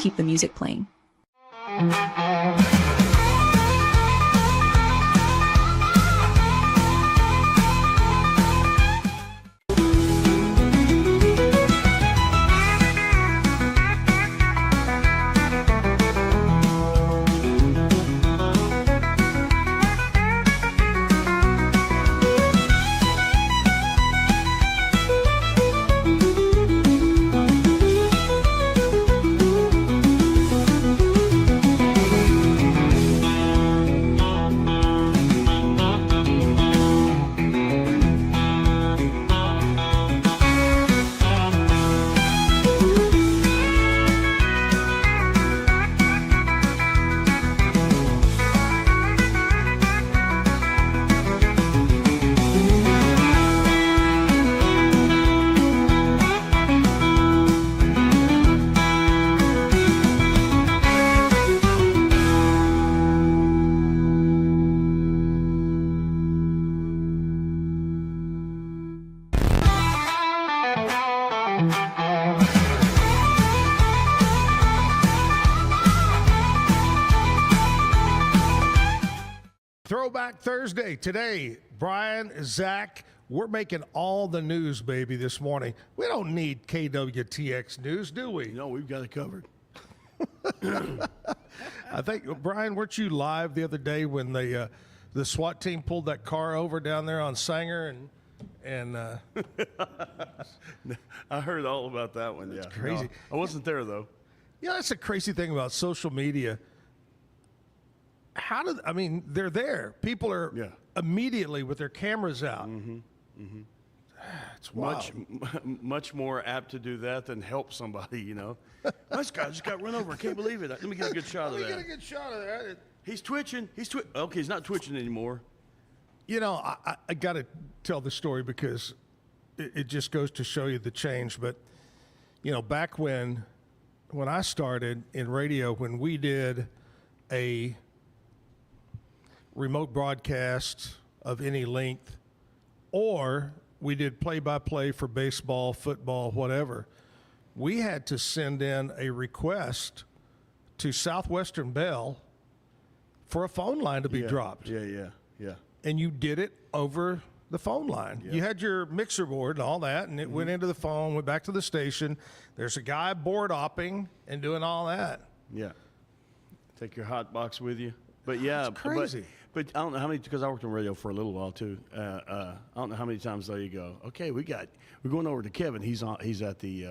keep the music playing. Throwback Thursday. Today, Brian, Zach, we're making all the news, baby, this morning. We don't need KWTX news, do we? No, we've got it covered. I think, Brian, weren't you live the other day when the SWAT team pulled that car over down there on Sanger and I heard all about that one. Yeah, crazy. No, I wasn't there though. Yeah, that's the crazy thing about social media. They're there. People are immediately with their cameras out. It's wild. Much more apt to do that than help somebody, you know. This guy just got run over. I can't believe it. Let me get a good shot of that. Let me get a good shot of that. He's twitching. Okay, he's not twitching anymore. You know, I got to tell the story because it just goes to show you the change. But, you know, back when I started in radio, when we did a remote broadcast of any length, or we did play-by-play for baseball, football, whatever, we had to send in a request to Southwestern Bell for a phone line to be dropped. Yeah. And you did it over the phone line. Yeah. You had your mixer board and all that, and it went into the phone, went back to the station. There's a guy board opping and doing all that. Yeah. Take your hot box with you. But yeah, it's crazy. But I don't know how many, because I worked on radio for a little while too. I don't know how many times there you go, okay, we're going over to Kevin. He's at the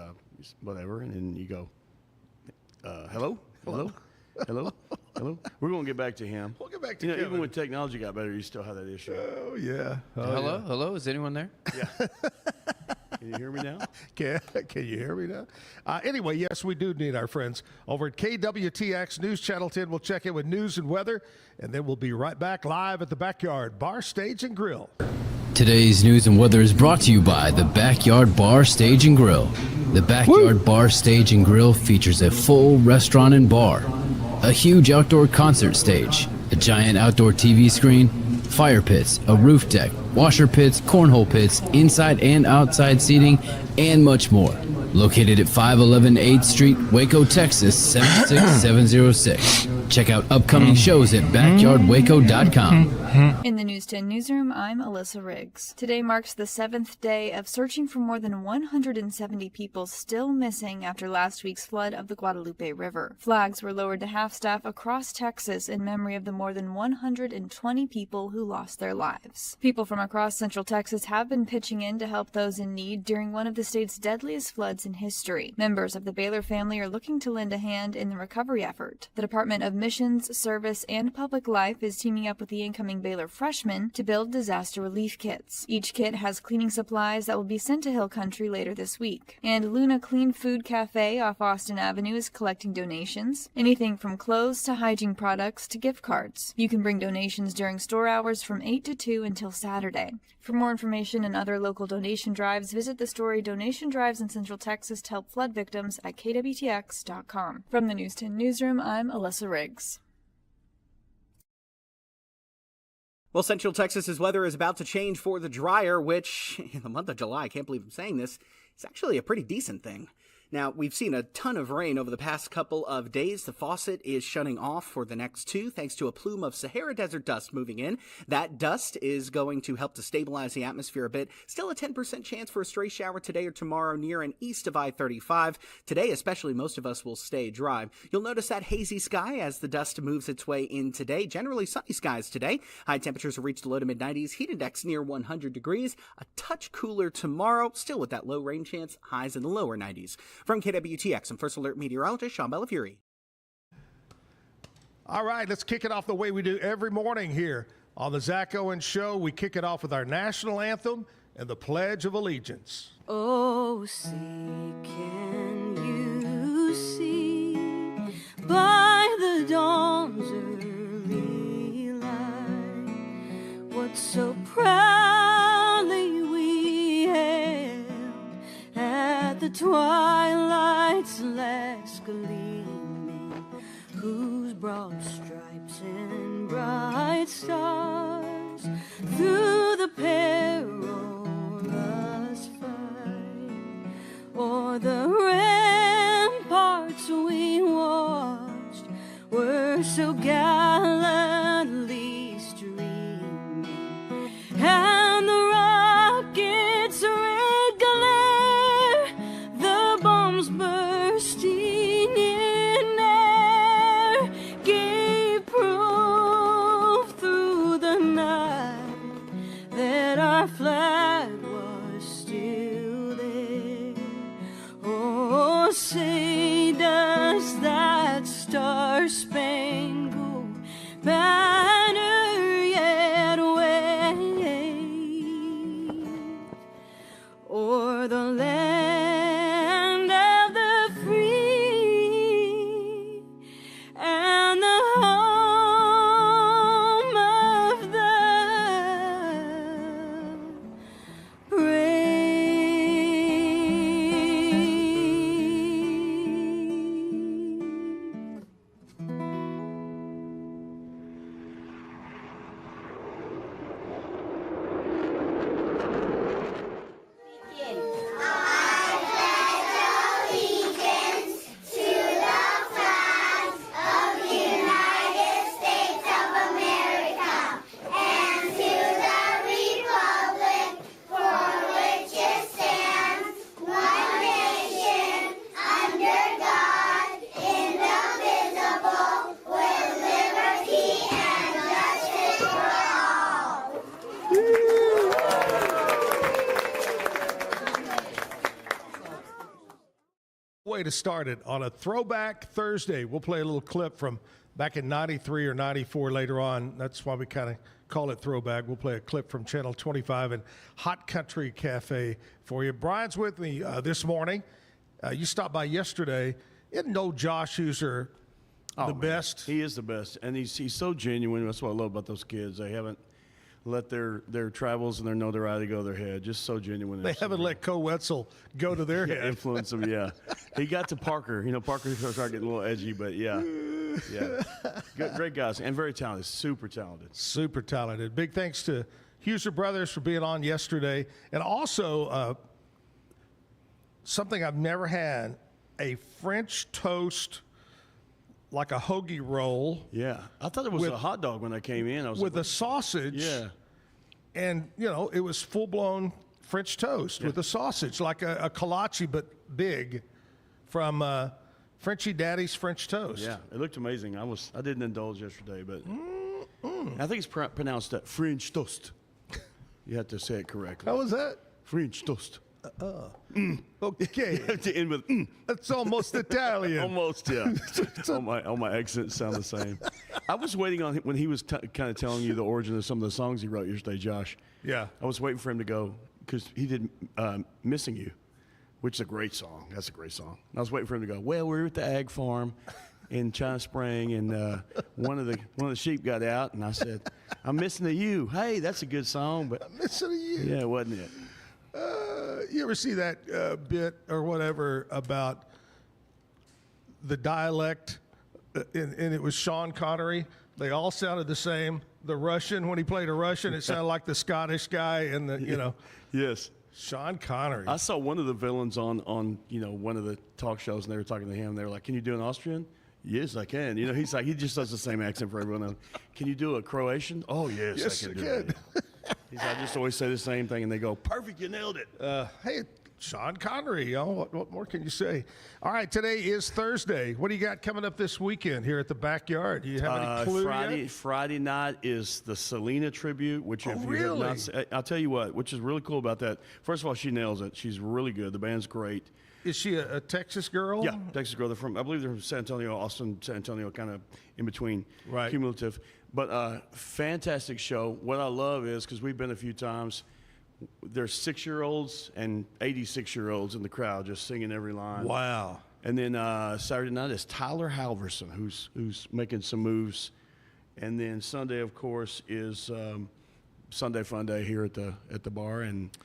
whatever, and then you go, hello. We're going to get back to him. We'll get back to Kevin. Kevin. Even when technology got better, you still have that issue. Oh, yeah. Hello? Is anyone there? Yeah. Can you hear me now? Can you hear me now? Anyway, yes, we do need our friends over at KWTX News Channel 10. We'll check in with news and weather, and then we'll be right back live at the Backyard Bar, Stage, and Grill. Today's news and weather is brought to you by the Backyard Bar, Stage, and Grill. The Backyard Bar, Stage, and Grill features a full restaurant and bar, a huge outdoor concert stage, a giant outdoor TV screen, fire pits, a roof deck, washer pits, cornhole pits, inside and outside seating, and much more. Located at 511 8th Street, Waco, Texas, 76706. Check out upcoming shows at backyardwaco.com. In the News 10 newsroom, I'm Alyssa Riggs. Today marks the 7th day of searching for more than 170 people still missing after last week's flood of the Guadalupe River. Flags were lowered to half-staff across Texas in memory of the more than 120 people who lost their lives. People from across Central Texas have been pitching in to help those in need during one of the state's deadliest floods in history. Members of the Baylor family are looking to lend a hand in the recovery effort. The Department of Missions, Service, and Public Life is teaming up with the incoming Baylor freshmen to build disaster relief kits. Each kit has cleaning supplies that will be sent to Hill Country later this week. And Luna Clean Food Cafe off Austin Avenue is collecting donations, anything from clothes to hygiene products to gift cards. You can bring donations during store hours from 8 to 2 until Saturday. For more information and other local donation drives, visit the story Donation Drives in Central Texas to help flood victims at kwtx.com. From the News 10 newsroom, I'm Alyssa Riggs. Well, Central Texas's weather is about to change for the drier, which, in the month of July, I can't believe I'm saying this, is actually a pretty decent thing. Now, we've seen a ton of rain over the past couple of days. The faucet is shutting off for the next 2 thanks to a plume of Sahara Desert dust moving in. That dust is going to help to stabilize the atmosphere a bit. Still a 10% chance for a stray shower today or tomorrow near and east of I-35. Today, especially, most of us will stay dry. You'll notice that hazy sky as the dust moves its way in today. Generally sunny skies today. High temperatures will reach the low to mid-90s. Heat index near 100 degrees. A touch cooler tomorrow, still with that low rain chance. Highs in the lower 90s. From KWTX, I'm First Alert meteorologist Sean Bellafury. All right, let's kick it off the way we do every morning here on the Zack Owen Show. We kick it off with our national anthem and the Pledge of Allegiance. Oh, say, can you see by the dawn's early light what so proudly we hailed at the twilight's last gleaming, whose broad stripes and bright stars through the perilous fight o'er the ramparts we watched were so gallantly streaming, and the rockets' red glare, the bombs bursting in air, gave proof through the night that our flag was still there. Oh, say does that star-spangled banner yet wave o'er the land of the free and the home of the brave. Way to start it on a Throwback Thursday. We'll play a little clip from back in 93 or 94 later on. That's why we kind of call it Throwback. We'll play a clip from Channel 25 and Hot Country Cafe for you. Brian's with me this morning. You stopped by yesterday. Isn't no Josh Huser the best? He is the best, and he's so genuine. That's what I love about those kids. They haven't let their travels and their notoriety go to their head. Just so genuine. They haven't let Co Wetzel go to their head. Influence them, yeah. He got to Parker. You know, Parker started getting a little edgy, but yeah. Good, great guys, and very talented, super talented. Super talented. Big thanks to Huser Brothers for being on yesterday. And also, something I've never had, a French toast, like a hoagie roll. Yeah. I thought it was a hot dog when I came in. I was with like, a sausage. yeah. And, you know, it was full-blown French toast with a sausage, like a kolache, but big, from Frenchy Daddy's French Toast. Yeah, it looked amazing. I didn't indulge yesterday, but I think it's pronounced French toast. You have to say it correctly. How was that? French toast. Okay. You have to end with That's almost Italian. Almost, yeah. all my accents sound the same. I was waiting on him when he was kind of telling you the origin of some of the songs he wrote yesterday, Josh. Yeah. I was waiting for him to go because he did "Missing You," which is a great song. That's a great song. I was waiting for him to go. Well, we were at the ag farm in China Spring, and one of the sheep got out, and I said, "I'm missing a you." Hey, that's a good song, but I'm missing a you. Yeah, wasn't it? You ever see that bit or whatever about the dialect, and it was Sean Connery? They all sounded the same. The Russian, when he played a Russian, it sounded like the Scottish guy, and the, you know. Yes. Sean Connery. I saw one of the villains on one of the talk shows, and they were talking to him. They were like, "Can you do an Austrian?" Yes, I can. He's like, he just does the same accent for everyone else. Can you do a Croatian? Oh, yes, Yes, I can I do can. that. He's like, I just always say the same thing, and they go, "Perfect, you nailed it." Hey, Sean Connery. What more can you say? All right, today is Thursday. What do you got coming up this weekend here at the Backyard? Do you have any clue yet? Friday night is the Selena tribute, which if you have really? not se- I'll tell you what, which is really cool about that. First of all, she nails it. She's really good. The band's great. Is she a Texas girl? Yeah, Texas girl. I believe they're from San Antonio, Austin, San Antonio, kind of in between, Right. cumulative. But fantastic show. What I love is, because we've been a few times, there's 6-year-olds and 86-year-olds in the crowd just singing every line. Wow. And then Saturday night is Tyler Halverson, who's making some moves. And then Sunday, of course, is Sunday Fun Day here at the bar and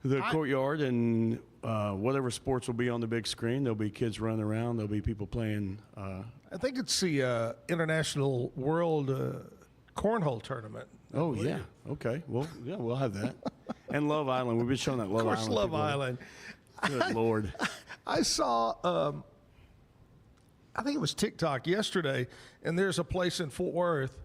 the courtyard, and whatever sports will be on the big screen. There'll be kids running around. There'll be people playing. I think it's the International World Cornhole Tournament. Oh, yeah. Okay. Well, yeah, we'll have that. And Love Island. We've been showing that Love Of course, Island. Love people. Island. Good Lord. I saw, I think it was TikTok yesterday, and there's a place in Fort Worth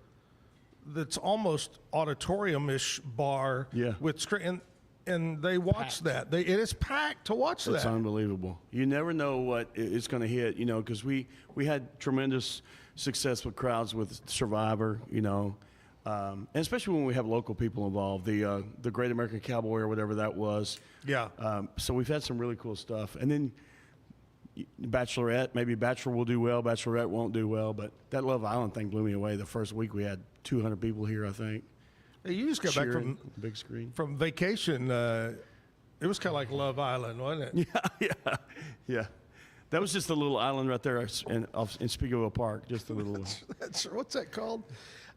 that's almost auditorium-ish bar Yeah. with screen, and they watch that. It is packed to watch It's that. unbelievable. You never know what it's going to hit, because we had tremendous success with crowds with Survivor, and especially when we have local people involved, the Great American Cowboy or whatever that was. Yeah. So we've had some really cool stuff. And then Bachelorette, maybe Bachelor will do well, Bachelorette won't do well, but that Love Island thing blew me away. The first week we had 200 people here, I think. Hey, you just got back Cheering, big screen. from vacation. It was kind of like Love Island, wasn't it? Yeah. That was just a little island right there in Spiegel Park, just a little one. What's that called?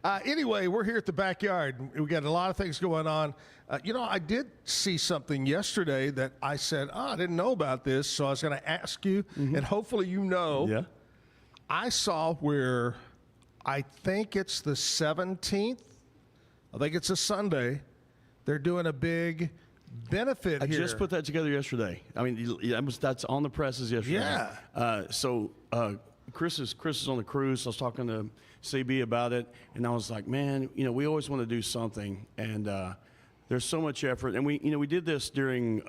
Anyway, we're here at the Backyard. We got a lot of things going on. I did see something yesterday that I said, I didn't know about this, so I was going to ask you, and hopefully you know. Yeah. I saw where I think it's the 17th. I think it's a Sunday. They're doing a big benefit I here. just put that together yesterday. I mean, that's on the presses yesterday. Yeah. So Chris is on the cruise. I was talking to CB about it, and I was like, man, we always want to do something, and there's so much effort. And we did this during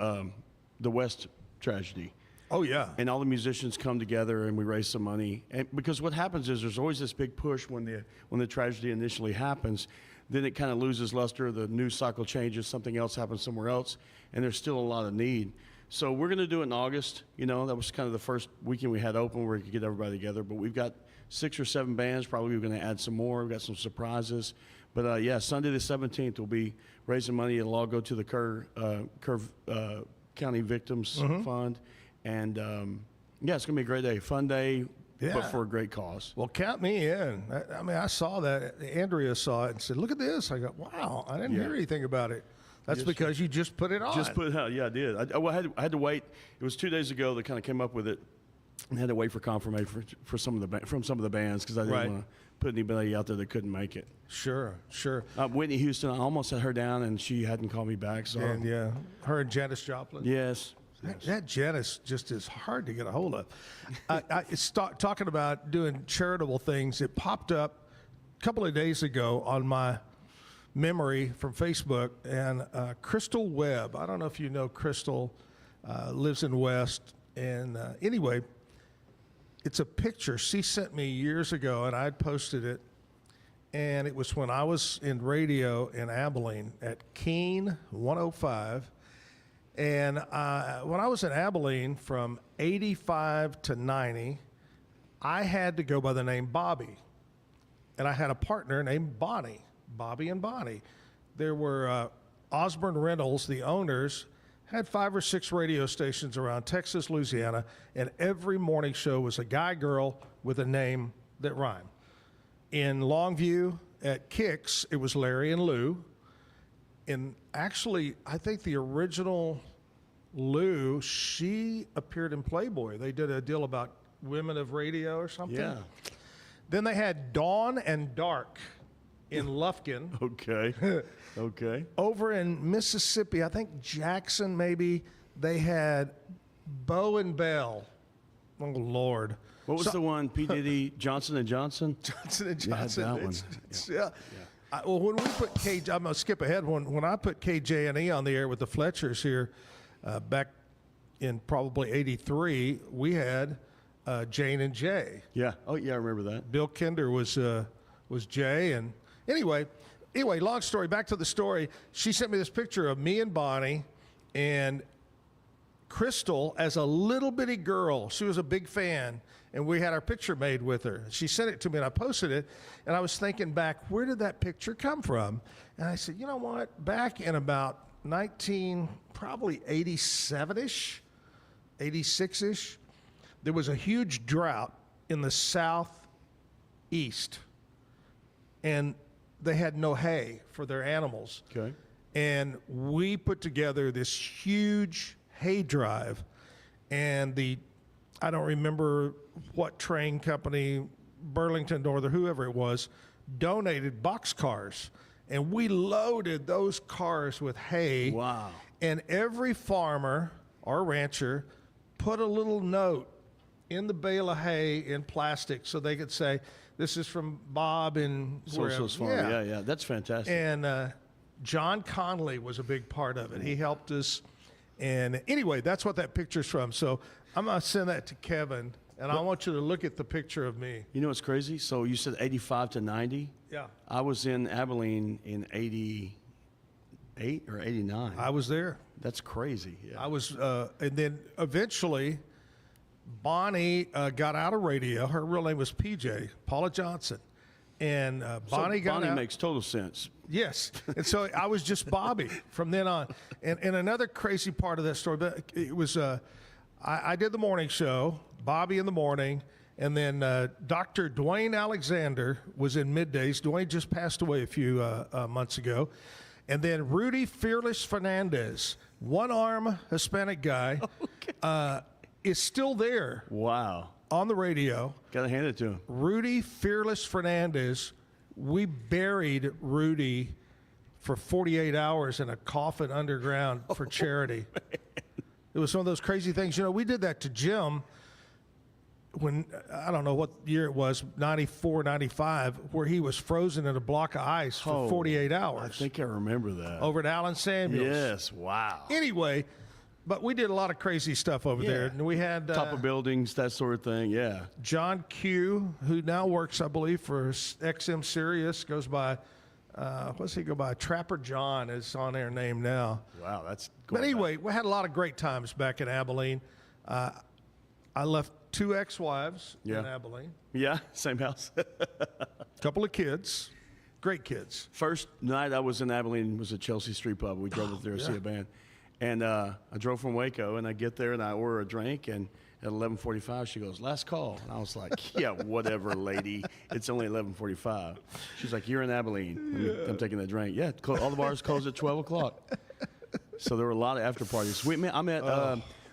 the West tragedy. Oh, yeah. And all the musicians come together and we raise some money. And because what happens is there's always this big push when the tragedy initially happens. Then it kind of loses luster. The news cycle changes. Something else happens somewhere else, and there's still a lot of need. So we're going to do it in August. That was kind of the first weekend we had open where we could get everybody together. But we've got 6 or 7 bands. Probably we're going to add some more. We've got some surprises. But Sunday the 17th we'll be raising money. It'll all go to the Kerr County Victims Fund. And it's going to be a great day, fun day, but for a great cause. Well, count me in. I saw that. Andrea saw it and said, look at this. I go, wow, I didn't hear anything about it. That's because you just put it on. Just put it out. Yeah, I did. I had to wait. It was 2 days ago that kind of came up with it, and had to wait for confirmation from some of the bands because I didn't want to put anybody out there that couldn't make it. Sure. Whitney Houston, I almost had her down, and she hadn't called me back. So And her and Janis Joplin. Yes. That Janis just is hard to get a hold of. Talking about doing charitable things, it popped up a couple of days ago on my memory from Facebook, and Crystal Webb. I don't know if you know Crystal, lives in West, and anyway, it's a picture she sent me years ago, and I'd posted it, and it was when I was in radio in Abilene at Keene 105. And when I was in Abilene from 85 to 90, I had to go by the name Bobby. And I had a partner named Bonnie, Bobby and Bonnie. There were Osborne Reynolds, the owners, had 5 or 6 radio stations around Texas, Louisiana, and every morning show was a guy-girl with a name that rhymed. In Longview at Kicks, it was Larry and Lou. And actually, I think the original Lou, she appeared in Playboy. They did a deal about women of radio or something. Yeah. Then they had Dawn and Dark. in Lufkin. Okay. Okay. Over in Mississippi, I think Jackson maybe, they had Bow and Bell. Oh, Lord. What was the one? P. Diddy, Johnson & Johnson? Johnson & Yeah, I had Johnson. that one. Yeah. Well, when we put I'm going to skip ahead. When I put KJ&E on the air with the Fletchers here back in probably 83, we had Jane and Jay. Yeah. Oh, yeah, I remember that. Bill Kinder was Jay. And anyway, long story. Back to the story. She sent me this picture of me and Bonnie and Crystal as a little bitty girl. She was a big fan, and we had our picture made with her. She sent it to me, and I posted it, and I was thinking back, where did that picture come from? And I said, you know what? Back in about probably 87-ish, 86-ish, there was a huge drought in the southeast, and they had no hay for their animals. Okay. And we put together this huge hay drive, and I don't remember what train company, Burlington Northern, whoever it was, donated boxcars, and we loaded those cars with hay. Wow. And every farmer or rancher put a little note in the bale of hay in plastic so they could say, this is from Bob and So-so's farm. Yeah. That's fantastic. And John Conley was a big part of it. He helped us. And anyway, that's what that picture's from. So I'm going to send that to Kevin, and I want you to look at the picture of me. You know what's crazy? So you said 85 to 90? Yeah. I was in Abilene in 88 or 89. I was there. That's crazy. Yeah. I was, and then eventually Bonnie got out of radio. Her real name was PJ, Paula Johnson. And Bonnie got Bonnie out. makes total sense. Yes. And so I was just Bobby from then on. And another crazy part of that story, but it was, I did the morning show, Bobby in the morning, and then Dr. Dwayne Alexander was in middays. Dwayne just passed away a few months ago. And then Rudy Fearless Fernandez, one-arm Hispanic guy, is still there. Wow. On the radio. Got to hand it to him. Rudy Fearless Fernandez, we buried Rudy for 48 hours in a coffin underground for charity. It was one of those crazy things. You know, we did that to Jim when, I don't know what year it was, 94, 95, where he was frozen in a block of ice for 48 hours. I think I remember that. Over at Allen Samuels. Yes, wow. Anyway, but we did a lot of crazy stuff over there. And we had top of buildings, that sort of thing. Yeah. John Q, who now works, I believe, for XM Sirius, goes by, what's he go by? Trapper John is on their name now. Wow, that's But anyway, we had a lot of great times back in Abilene. I left 2 ex-wives in Abilene. Yeah, same house. Couple of kids, great kids. First night I was in Abilene was at Chelsea Street Pub. We drove up there to see a band. And I drove from Waco, and I get there, and I order a drink, and at 11:45, she goes, last call. And I was like, yeah, whatever, lady. It's only 11:45. She's like, you're in Abilene. I'm taking that drink. Yeah, all the bars close at 12 o'clock. So there were a lot of after parties. I met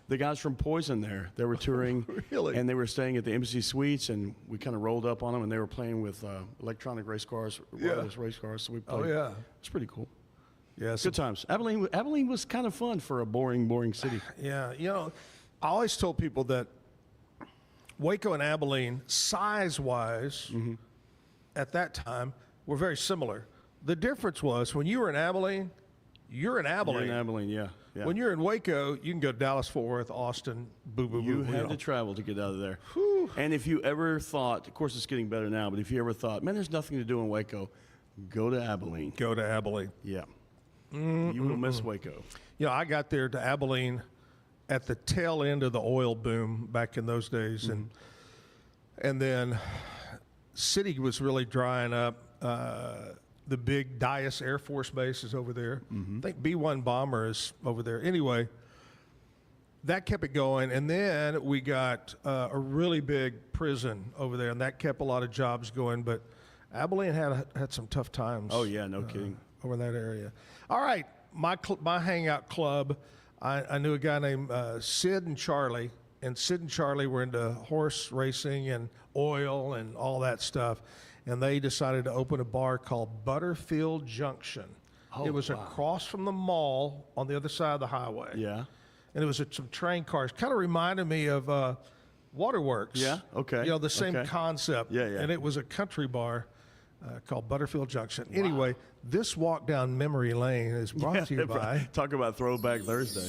the guys from Poison there. They were touring. Really? And they were staying at the Embassy Suites, and we kind of rolled up on them, and they were playing with electronic race cars, wireless race cars. So we played. Oh, yeah. It's pretty cool. Yeah, Good times. Abilene was kind of fun for a boring city. Yeah, you know, I always told people that Waco and Abilene, size-wise, at that time, were very similar. The difference was when you were in Abilene, you're in Abilene. You're in Abilene, yeah. When you're in Waco, you can go to Dallas, Fort Worth, Austin, You had to travel to get out of there. Whew. And if you ever thought, of course it's getting better now, but if you ever thought, man, there's nothing to do in Waco, go to Abilene. Go to Abilene. Yeah. You will miss Waco. You know, I got there to Abilene at the tail end of the oil boom back in those days, and then city was really drying up. The big Dias Air Force Base is over there. I think B-1 bomber is over there. Anyway, that kept it going, and then we got a really big prison over there, and that kept a lot of jobs going. But Abilene had some tough times. Oh yeah, no kidding. Over in that area. All right, my hangout club, I knew a guy named Sid and Charlie, and Sid and Charlie were into horse racing and oil and all that stuff. And they decided to open a bar called Butterfield Junction. It was across from the mall on the other side of the highway. Yeah. And it was some train cars. Kind of reminded me of Waterworks. Yeah, okay. You know, the same Okay. concept. Yeah, yeah. And it was a country bar called Butterfield Junction. Anyway, this walk down memory lane is brought to you by... Talk about Throwback Thursday.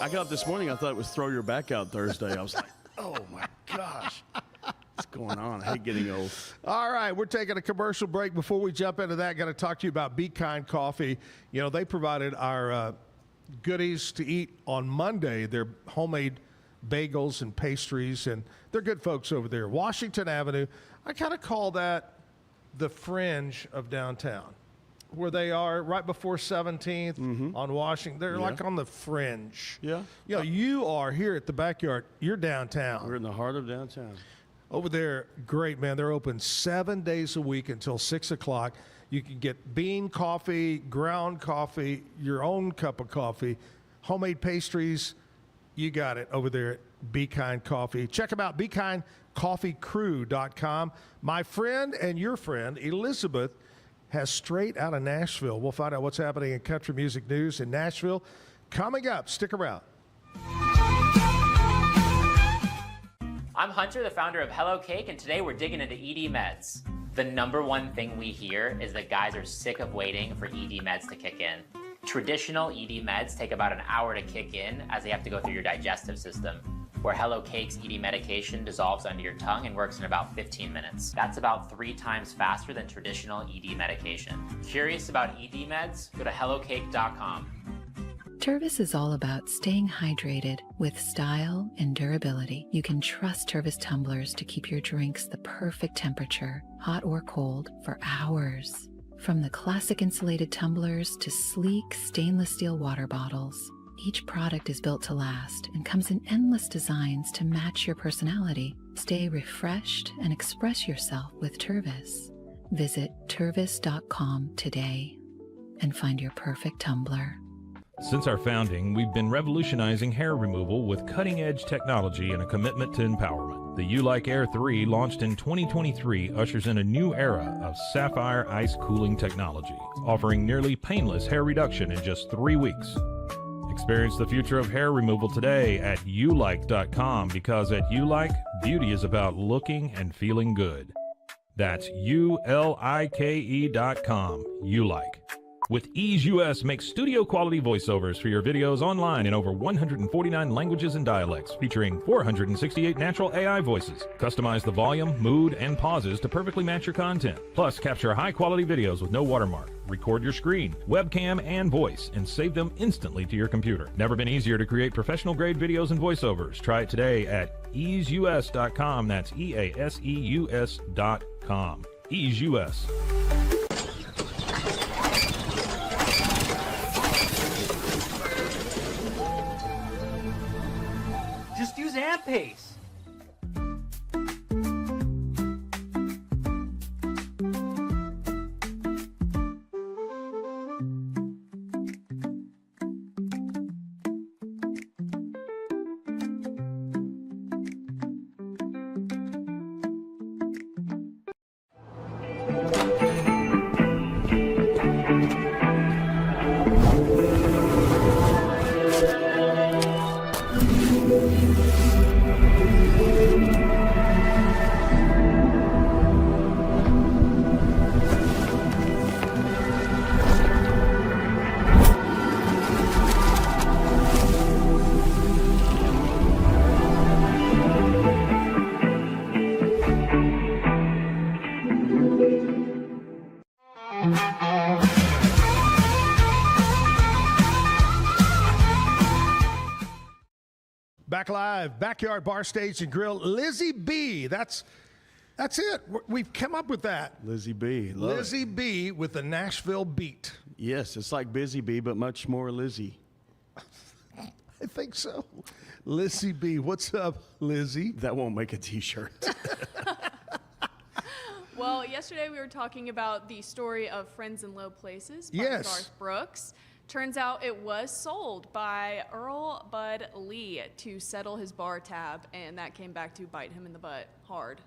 I got up this morning, I thought it was Throw Your Back Out Thursday. I was like, oh my gosh. What's going on? I hate getting old. All right, we're taking a commercial break. Before we jump into that, got to talk to you about Be Kind Coffee. You know, they provided our goodies to eat on Monday. They're homemade bagels and pastries, and they're good folks over there. Washington Avenue, I kind of call that the fringe of downtown, where they are right before 17th on Washington. They're like on the fringe. Yeah. You know, you are here at the Backyard. You're downtown. We're in the heart of downtown. Over there, great, man. They're open 7 days a week until 6 o'clock. You can get bean coffee, ground coffee, your own cup of coffee, homemade pastries. You got it over there at Be Kind Coffee. Check them out, BeKindCoffeeCrew.com. My friend and your friend, Elizabeth, has Straight Out of Nashville. We'll find out what's happening in country music news in Nashville coming up. Stick around. I'm Hunter, the founder of Hello Cake, and today we're digging into ED meds. The number one thing we hear is that guys are sick of waiting for ED meds to kick in. Traditional ED meds take about an hour to kick in as they have to go through your digestive system, where Hello Cake's ED medication dissolves under your tongue and works in about 15 minutes. That's about 3 times faster than traditional ED medication. Curious about ED meds? Go to hellocake.com. Tervis is all about staying hydrated with style and durability. You can trust Tervis tumblers to keep your drinks the perfect temperature, hot or cold, for hours. From the classic insulated tumblers to sleek stainless steel water bottles, each product is built to last and comes in endless designs to match your personality. Stay refreshed and express yourself with Tervis. Visit tervis.com today and find your perfect tumbler. Since our founding, we've been revolutionizing hair removal with cutting-edge technology and a commitment to empowerment. The U-Like Air 3, launched in 2023, ushers in a new era of sapphire ice cooling technology, offering nearly painless hair reduction in just 3 weeks. Experience the future of hair removal today at ulike.com, because at U-Like, beauty is about looking and feeling good. That's ulike.com, U-Like. With Ease US, make studio-quality voiceovers for your videos online in over 149 languages and dialects, featuring 468 natural AI voices. Customize the volume, mood, and pauses to perfectly match your content. Plus, capture high-quality videos with no watermark. Record your screen, webcam, and voice, and save them instantly to your computer. Never been easier to create professional-grade videos and voiceovers. Try it today at easeus.com. That's EASEUS.com. Ease US. Just use AMPACE. Back live, Backyard Bar, Stage, and Grill. Lizzie B. That's it. We've come up with that. Lizzie B. Love Lizzie it. B. with the Nashville beat. Yes, it's like Busy Bee, but much more Lizzie. I think so. Lizzie B. What's up, Lizzie? That won't make a T-shirt. Well, yesterday we were talking about the story of Friends in Low Places by Yes. Garth Brooks. Turns out it was sold by Earl Bud Lee to settle his bar tab, and that came back to bite him in the butt hard.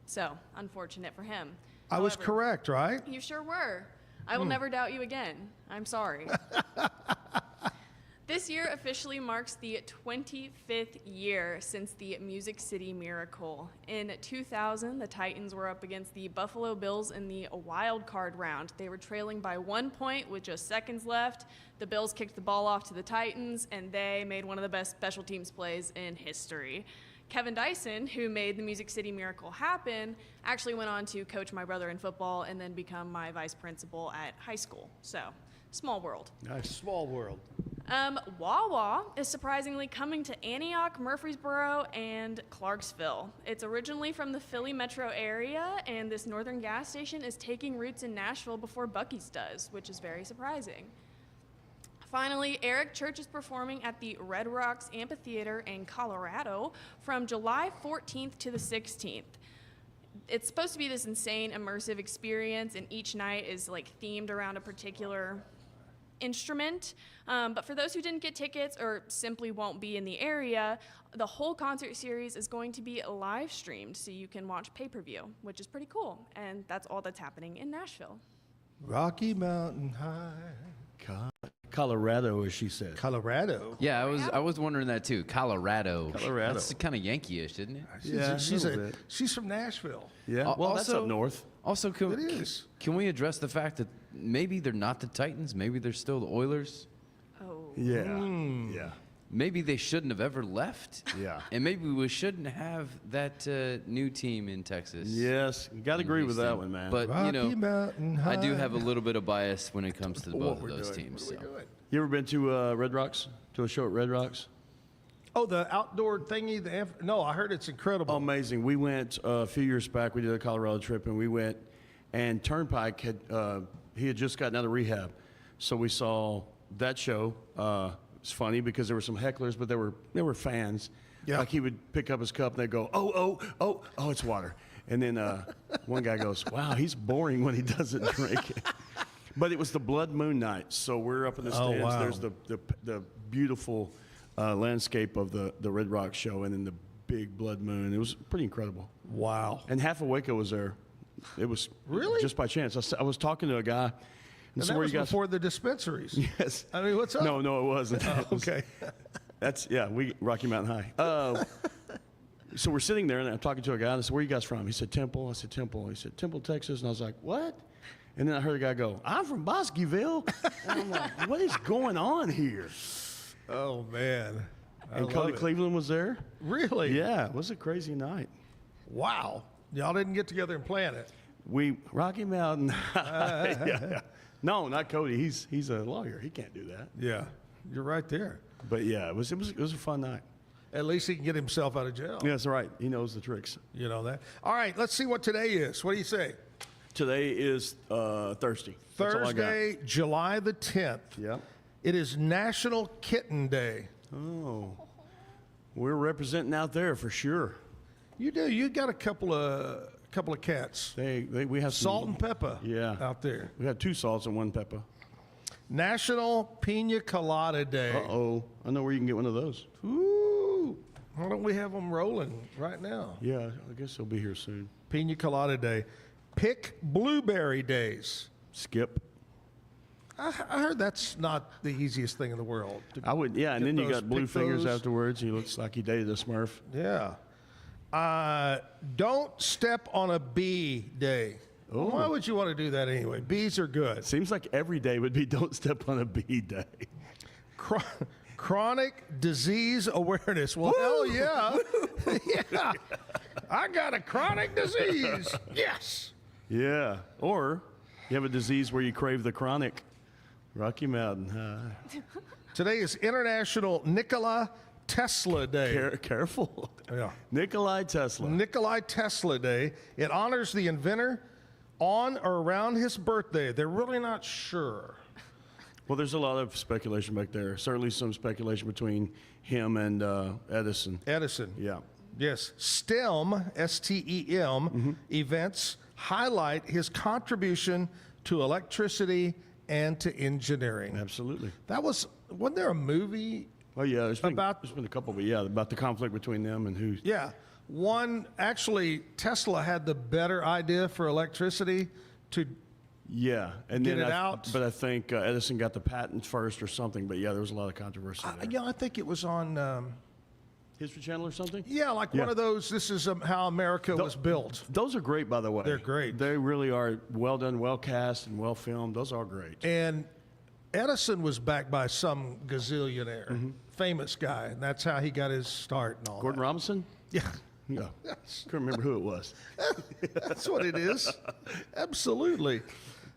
So, unfortunate for him. I was However, correct, right? You sure were. I will never doubt you again. I'm sorry. This year officially marks the 25th year since the Music City Miracle. In 2000, the Titans were up against the Buffalo Bills in the wild card round. They were trailing by 1 point with just seconds left. The Bills kicked the ball off to the Titans, and they made one of the best special teams plays in history. Kevin Dyson, who made the Music City Miracle happen, actually went on to coach my brother in football and then become my vice principal at high school. So, small world. Nice. Small world. Wawa is surprisingly coming to Antioch, Murfreesboro, and Clarksville. It's originally from the Philly metro area, and this northern gas station is taking roots in Nashville before Buc-ee's does, which is very surprising. Finally, Eric Church is performing at the Red Rocks Amphitheater in Colorado from July 14th to the 16th. It's supposed to be this insane, immersive experience, and each night is like themed around a particular instrument. But for those who didn't get tickets or simply won't be in the area, the whole concert series is going to be live streamed, so you can watch pay-per-view, which is pretty cool. And that's all that's happening in Nashville. Rocky Mountain High. Colorado, as she said. Colorado. Yeah, I was wondering that too. Colorado. Colorado. That's kind of Yankee-ish, isn't it? Yeah, She's from Nashville. Yeah, well, that's up north. Also, It is. can we address the fact that maybe they're not the Titans? Maybe they're still the Oilers? Oh. Yeah, yeah. Maybe they shouldn't have ever left. Yeah. And maybe we shouldn't have that new team in Texas. Yes, you got to agree with that one, man. But, Rocky Mountain High. I do have a little bit of bias when it comes to both of those teams. So. You ever been to Red Rocks? To a show at Red Rocks? Oh, the outdoor thingy? No, I heard it's incredible. Amazing. We went a few years back. We did a Colorado trip, and we went, and Turnpike had he had just gotten out of rehab, so we saw that show. It's funny because there were some hecklers, but there were fans. Yeah. Like he would pick up his cup and they'd go, oh, it's water. And then one guy goes, wow, he's boring when he doesn't drink it. But it was the Blood Moon night, so we're up in the stands. wow. There's the beautiful landscape of the Red Rock show, and then the big blood moon. It was pretty incredible. Wow. And half of Waco was there. It was Really? just by chance. I was talking to a guy. And so that where was you guys? before the dispensaries. Yes. I mean, what's up? No, it wasn't. Okay. That's Rocky Mountain High. So we're sitting there, and I'm talking to a guy, and I said, where are you guys from? He said, Temple. I said, Temple. He said, Temple, Texas. And I was like, what? And then I heard a guy go, I'm from Bosqueville. And I'm like, what is going on here? Oh, man. And Cody Cleveland was there. Really? Yeah, it was a crazy night. Wow. Y'all didn't get together and plan it. Rocky Mountain High. Yeah. No, not Cody. He's a lawyer. He can't do that. Yeah. You're right there. But yeah, it was a fun night. At least he can get himself out of jail. Yeah, that's right. He knows the tricks. You know that. All right, let's see what today is. What do you say? Today is Thursday. That's all I got. Thursday, July the 10th. Yep. It is National Kitten Day. Oh, we're representing out there for sure. You do. You got a couple of cats. We have Salt some, and pepper. Yeah. Out there. We have 2 salts and 1 pepper. National Pina Colada Day. Uh-oh. I know where you can get one of those. Ooh. Why don't we have them rolling right now? Yeah, I guess they'll be here soon. Pina Colada Day. Pick Blueberry Days. Skip. I heard that's not the easiest thing in the world. I would, yeah, and then you got blue pick fingers those. afterwards. He looks like he dated a Smurf. Yeah. Don't step on a bee day. Oh. Why would you want to do that anyway? Bees are good. Seems like every day would be don't step on a bee day. Chronic disease awareness. Well, hell yeah. Yeah. I got a chronic disease. Yes. Yeah. Or you have a disease where you crave the chronic. Rocky Mountain High. Today is International Nikola Tesla Day. Careful. Yeah. Nikolai Tesla. Nikolai Tesla Day. It honors the inventor on or around his birthday. They're really not sure. Well, there's a lot of speculation back there. Certainly some speculation between him and Edison. Edison. Yeah. Yes. STEM, S-T-E-M, events highlight his contribution to electricity and to engineering. Absolutely. Wasn't there a movie? Oh yeah, there's been a couple, but yeah, about the conflict between them and who. Yeah. One, actually, Tesla had the better idea for electricity to Yeah, and get then it out. But I think Edison got the patent first or something. But yeah, there was a lot of controversy there. Yeah, I think it was on History Channel or something. Yeah, like one of those. This is how America was built. Those are great, by the way. They're great. They really are well done, well cast, and well filmed. Those are great. And Edison was backed by some gazillionaire, famous guy, and that's how he got his start and all. Gordon Robinson. Yeah. Yeah. Couldn't remember who it was. That's what it is. Absolutely.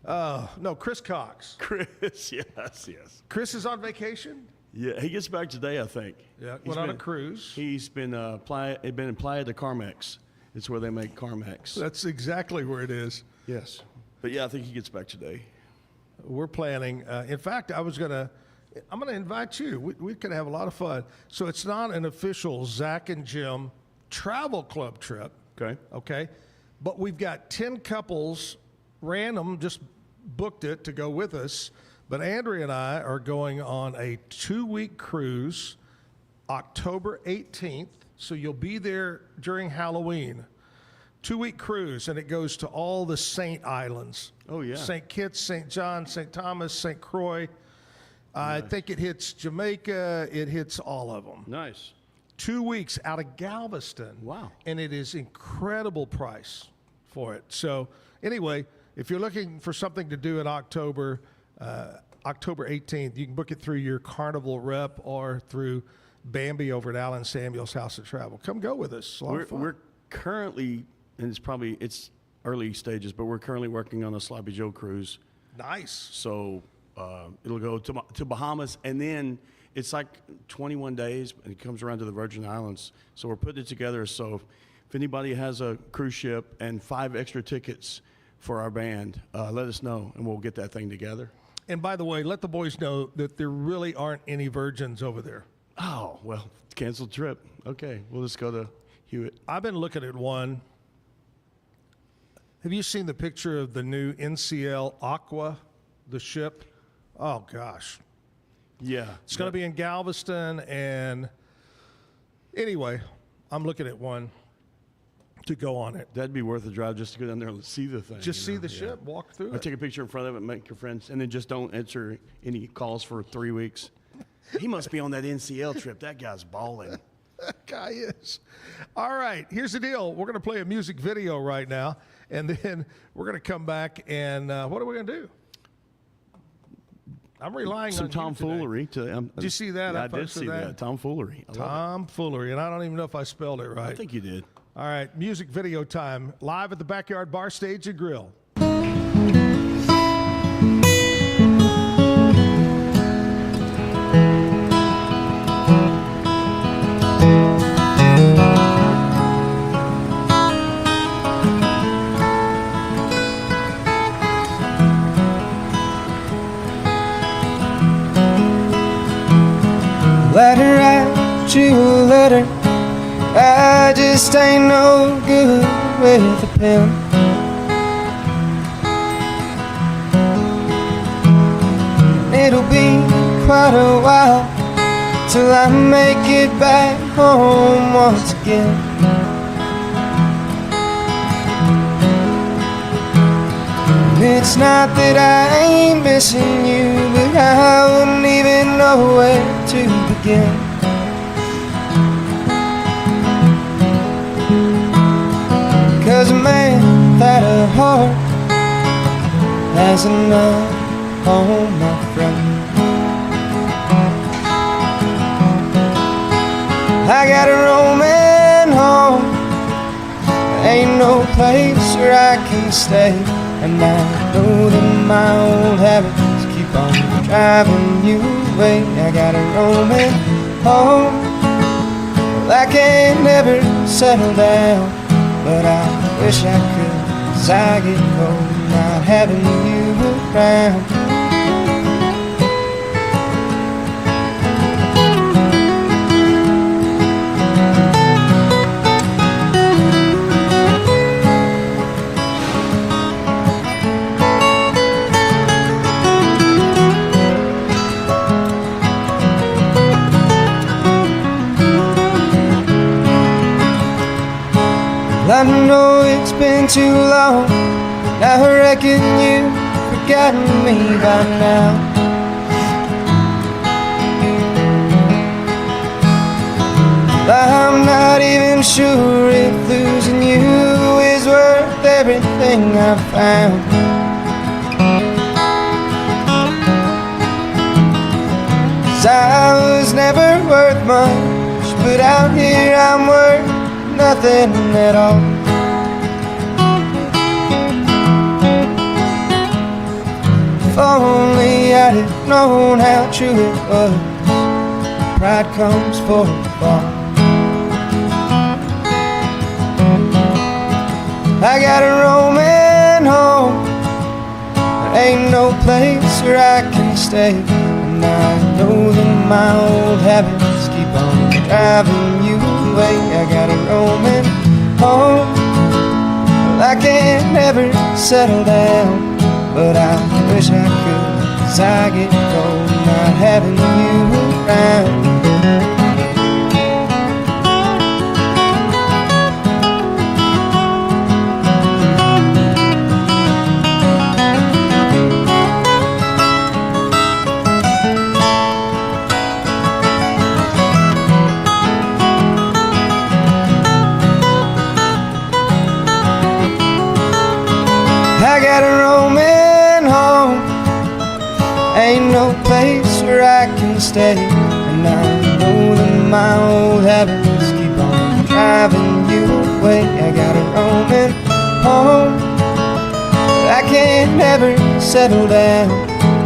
No, Chris Cox. Chris, yes. Chris is on vacation? Yeah, he gets back today, I think. Yeah, went on a cruise. He's been in Playa de Carmex. It's where they make Carmex. That's exactly where it is. Yes. But yeah, I think he gets back today. We're planning. In fact, I'm going to invite you. We could have a lot of fun. So it's not an official Zach and Jim travel club trip. Okay. But we've got 10 couples, random, just booked it to go with us. But Andrea and I are going on a 2-week cruise, October 18th. So you'll be there during Halloween. 2-week cruise, and it goes to all the Saint Islands. Oh, yeah. St. Kitts, St. John, St. Thomas, St. Croix. I think it hits Jamaica. It hits all of them. Nice. 2 weeks out of Galveston. Wow. And it is incredible price for it. So anyway, if you're looking for something to do in October, October 18th, you can book it through your Carnival rep or through Bambi over at Alan Samuel's House of Travel. Come go with us. It's a lot of fun. We're currently, and it's early stages, but we're currently working on a Sloppy Joe cruise. Nice. So it'll go to Bahamas, and then it's like 21 days, and it comes around to the Virgin Islands. So we're putting it together. So if anybody has a cruise ship and 5 extra tickets for our band, let us know, and we'll get that thing together. And by the way, let the boys know that there really aren't any virgins over there. Oh, well, canceled trip. Okay, we'll just go to Hewitt. I've been looking at one. Have you seen the picture of the new NCL Aqua, the ship? Oh, gosh. Yeah. It's going to be in Galveston, and anyway, I'm looking at one to go on it. That'd be worth a drive just to go down there and see the thing. Just see the ship, walk through it. Take a picture in front of it, make your friends, and then just don't answer any calls for 3 weeks. He must be on that NCL trip. That guy's balling. That guy is. All right, here's the deal. We're going to play a music video right now, and then we're going to come back, and what are we going to do? I'm relying Some on tomfoolery. Did you see that? Yeah, I did see that. Tomfoolery. Tomfoolery, and I don't even know if I spelled it right. I think you did. All right, music video time, live at the Backyard Bar Stage and Grill. Letter write you a letter. I just ain't no good with a pen. It'll be quite a while till I make it back home once again. And it's not that I ain't missing you, but I wouldn't even know where to begin. 'Cause a man without a heart has enough home, my friend. I got a roaming home. Ain't no place where I can stay, and I know that my old habits keep on driving you away. I got a roaming home. Well, I can't never settle down, but I wish I could, 'cause I get cold not having you around. I know it's been too long, I reckon you've forgotten me by now. I'm not even sure if losing you is worth everything I've found. 'Cause I was never worth much, but out here I'm worth nothing at all. If only I'd have known how true it was, pride comes for a fall. I got a roaming home, there ain't no place where I can stay, and I know that my old habits keep on driving you away. I got a roaming home, well, I can't never settle down, but I wish I could, 'cause I get cold not having you around. I got a roaming home, ain't no place where I can stay, and I know that my old habits keep on driving you away. I got a roaming home, but I can't never settle down,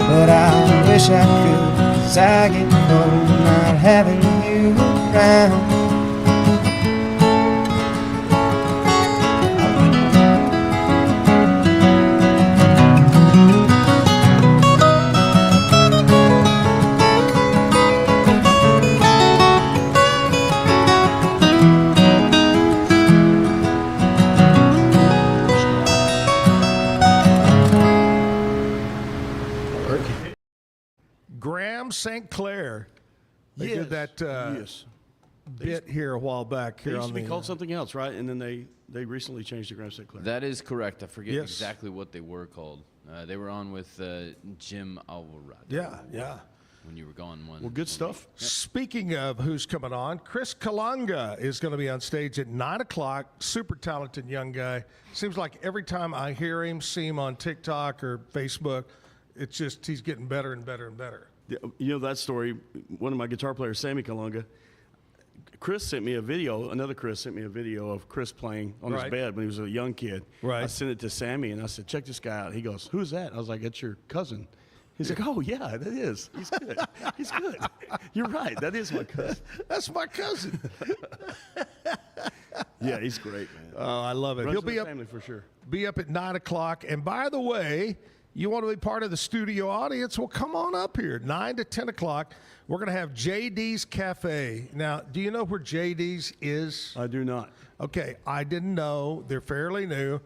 but I wish I could, 'cause I get cold not having you around. Graham St. Clair. They did that bit here a while back. They Here used on to be the called something else, right? And then they recently changed to Graham St. Clair. That is correct. I forget Yes. exactly what they were called. They were on with Jim Alvarado. yeah. When you were gone one. Well, good stuff. Speaking of who's coming on, Chris Colunga is going to be on stage at 9 o'clock. Super talented young guy. Seems like every time I hear him, see him on TikTok or Facebook, it's just he's getting better and better and better. You know that story, one of my guitar players, Sammy Colunga, Chris sent me a video, another Chris sent me a video of Chris playing on his Right. bed when he was a young kid. Right. I sent it to Sammy, and I said, check this guy out. He goes, who's that? I was like, that's your cousin. He's like, oh, yeah, that is. He's good. He's good. You're right. That is my cousin. That's my cousin. Yeah, he's great, man. Oh, I love it. Runs He'll in the be up, family for sure. be up at 9 o'clock. And by the way, you want to be part of the studio audience? Well, come on up here. 9 to 10 o'clock. We're going to have JD's Cafe. Now, do you know where JD's is? I do not. Okay, I didn't know. They're fairly new.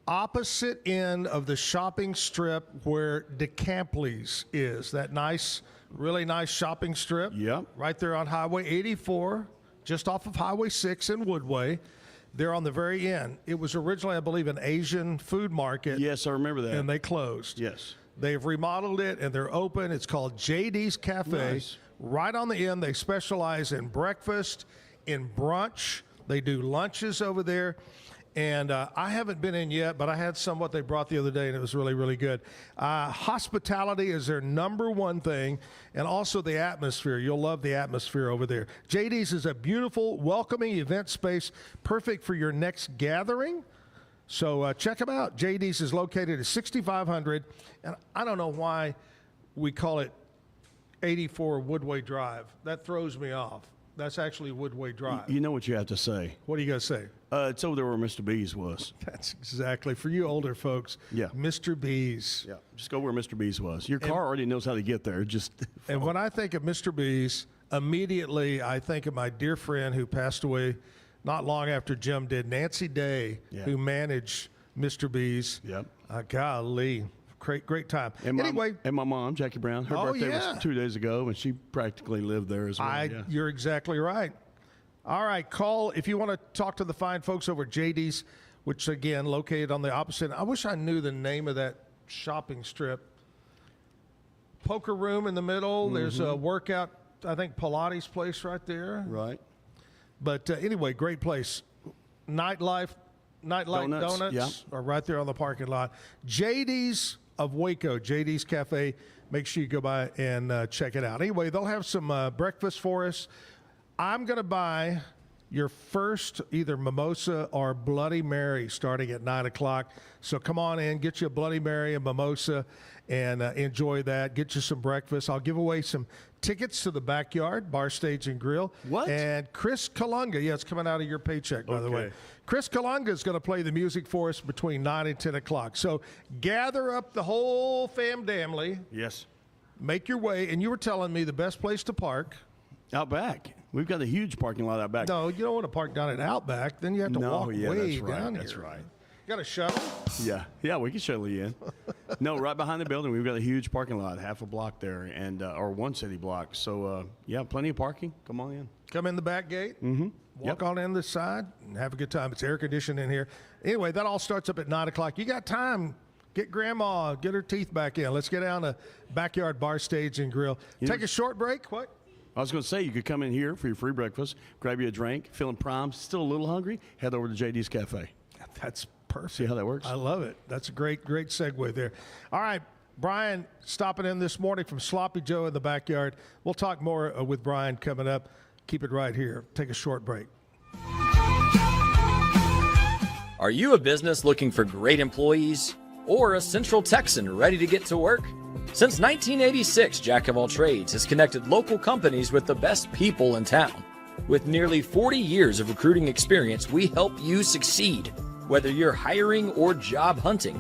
Opposite end of the shopping strip where DeCampley's is. That nice, really nice shopping strip. Yep. Right there on Highway 84, just off of Highway 6 in Woodway. They're on the very end. It was originally, I believe, an Asian food market. Yes, I remember that. And they closed. Yes. They've remodeled it and they're open. It's called JD's Cafe. Nice. Right on the end, they specialize in breakfast, in brunch. They do lunches over there. And I haven't been in yet, but I had some what they brought the other day, and it was really, really good. Hospitality is their number one thing, and also the atmosphere. You'll love the atmosphere over there. JD's is a beautiful, welcoming event space, perfect for your next gathering. So check them out. JD's is located at 6500, and I don't know why we call it 84 Woodway Drive. That throws me off. That's actually Woodway Drive. You know what you have to say. What are you going to say? It's over there where Mr. B's was. That's exactly, for you older folks, Yeah. Mr. B's. Yeah, just go where Mr. B's was. Your car already knows how to get there. Just And when I think of Mr. B's, immediately I think of my dear friend who passed away not long after Jim did, Nancy Day, Yeah. who managed Mr. B's. Yep. Golly, great time. And Anyway, and my mom, Jackie Brown, her Oh, birthday yeah. was 2 days ago, and she practically lived there as well. Yeah. you're exactly right. All right, call if you want to talk to the fine folks over at JD's, which, again, located on the opposite. I wish I knew the name of that shopping strip. Poker room in the middle. There's a workout, I think, Pilates place right there. Right. But anyway, great place. Nightlife Donuts are right there on the parking lot. JD's of Waco, JD's Cafe. Make sure you go by and check it out. Anyway, they'll have some breakfast for us. I'm going to buy your first either mimosa or Bloody Mary starting at 9 o'clock. So come on in, get you a Bloody Mary, a mimosa, and enjoy that. Get you some breakfast. I'll give away some tickets to the Backyard Bar, Stage, and Grill. What? And Chris Colunga, it's coming out of your paycheck, by the way. Chris Colunga is going to play the music for us between 9 and 10 o'clock. So gather up the whole family. Yes. Make your way. And you were telling me the best place to park. Out back. We've got a huge parking lot out back. No, you don't want to park down at Outback. Then you have to walk way down here. That's right. You got a shuttle? Yeah, we can shuttle you in. No, right behind the building, we've got a huge parking lot, half a block there, and or one city block. So, plenty of parking. Come on in. Come in the back gate. Walk on in the side and have a good time. It's air conditioned in here. Anyway, that all starts up at 9 o'clock. You got time. Get Grandma, get her teeth back in. Let's get down to Backyard Bar, Stage, and Grill. Take a short break. What? I was going to say, you could come in here for your free breakfast, grab you a drink, feeling primed, still a little hungry, head over to JD's Cafe. That's perfect. See how that works? I love it. That's a great segue there. All right, Brian stopping in this morning from Sloppy Joe in the Backyard. We'll talk more with Brian coming up. Keep it right here. Take a short break. Are you a business looking for great employees or a Central Texan ready to get to work? Since 1986, Jack of All Trades has connected local companies with the best people in town. With nearly 40 years of recruiting experience, we help you succeed, whether you're hiring or job hunting.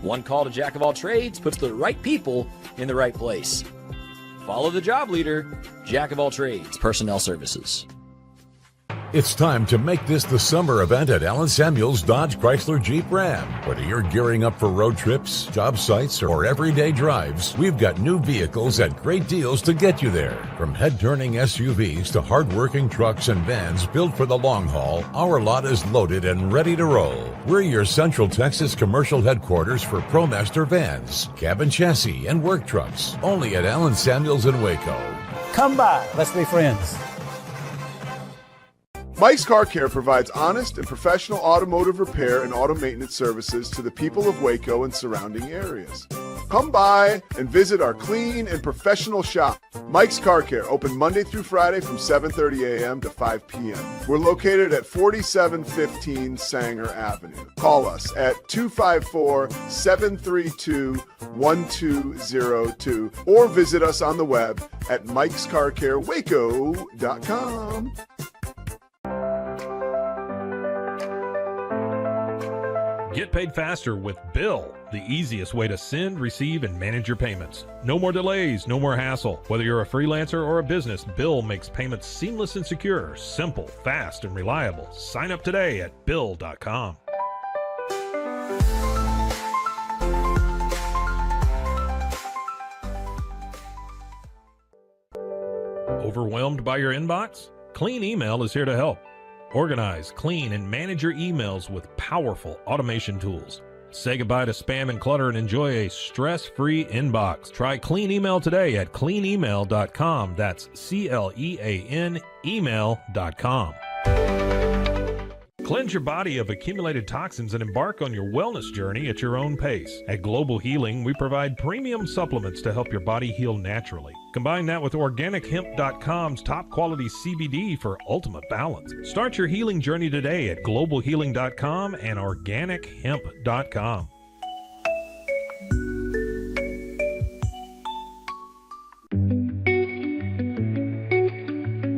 One call to Jack of All Trades puts the right people in the right place. Follow the job leader, Jack of All Trades Personnel Services. It's time to make this the summer event at Allen Samuels Dodge Chrysler Jeep Ram. Whether you're gearing up for road trips, job sites, or everyday drives, we've got new vehicles at great deals to get you there. From head-turning SUVs to hard-working trucks and vans built for the long haul, our lot is loaded and ready to roll. We're your Central Texas commercial headquarters for ProMaster vans, cabin chassis, and work trucks. Only at Allen Samuels in Waco. Come by. Let's be friends. Mike's Car Care provides honest and professional automotive repair and auto maintenance services to the people of Waco and surrounding areas. Come by and visit our clean and professional shop. Mike's Car Care, open Monday through Friday from 7:30 a.m. to 5 p.m. We're located at 4715 Sanger Avenue. Call us at 254-732-1202 or visit us on the web at mikescarcarewaco.com. Get paid faster with Bill, the easiest way to send, receive, and manage your payments. No more delays, no more hassle. Whether you're a freelancer or a business, Bill makes payments seamless and secure, simple, fast, and reliable. Sign up today at Bill.com. Overwhelmed by your inbox? Clean Email is here to help. Organize, clean, and manage your emails with powerful automation tools. Say goodbye to spam and clutter and enjoy a stress-free inbox. Try Clean Email today at cleanemail.com. That's CLEAN email.com. Cleanse your body of accumulated toxins and embark on your wellness journey at your own pace. At Global Healing, we provide premium supplements to help your body heal naturally. Combine that with OrganicHemp.com's top quality CBD for ultimate balance. Start your healing journey today at GlobalHealing.com and OrganicHemp.com.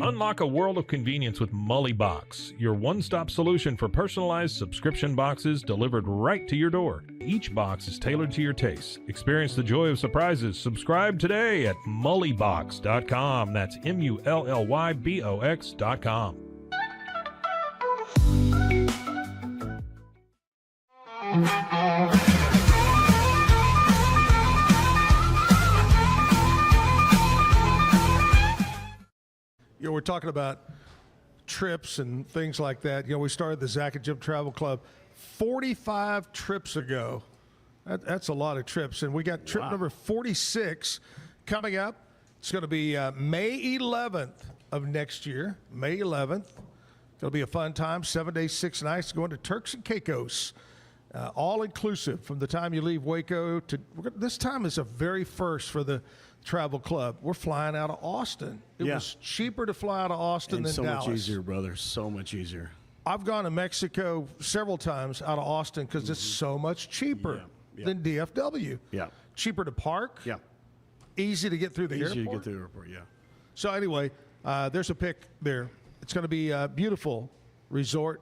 Unlock a world of convenience with Mully Box, your one-stop solution for personalized subscription boxes delivered right to your door. Each box is tailored to your taste. Experience the joy of surprises. Subscribe today at mullybox.com. That's MULLYBOX.com. We're talking about trips and things like that. We started the Zack and Jim Travel Club 45 trips ago. That's a lot of trips. And we got trip number 46 coming up. It's going to be May 11th of next year, May 11th. It'll be a fun time, 7 days, 6 nights, going to Turks and Caicos. All inclusive from the time you leave Waco to this time is a very first for the travel club. We're flying out of Austin. It was cheaper to fly out of Austin than Dallas. So much easier, brother. So much easier. I've gone to Mexico several times out of Austin because it's so much cheaper than DFW. Yeah. Cheaper to park. Yeah. Easy to get through the airport. Easy to get through the airport, yeah. So anyway, there's a pic there. It's going to be a beautiful resort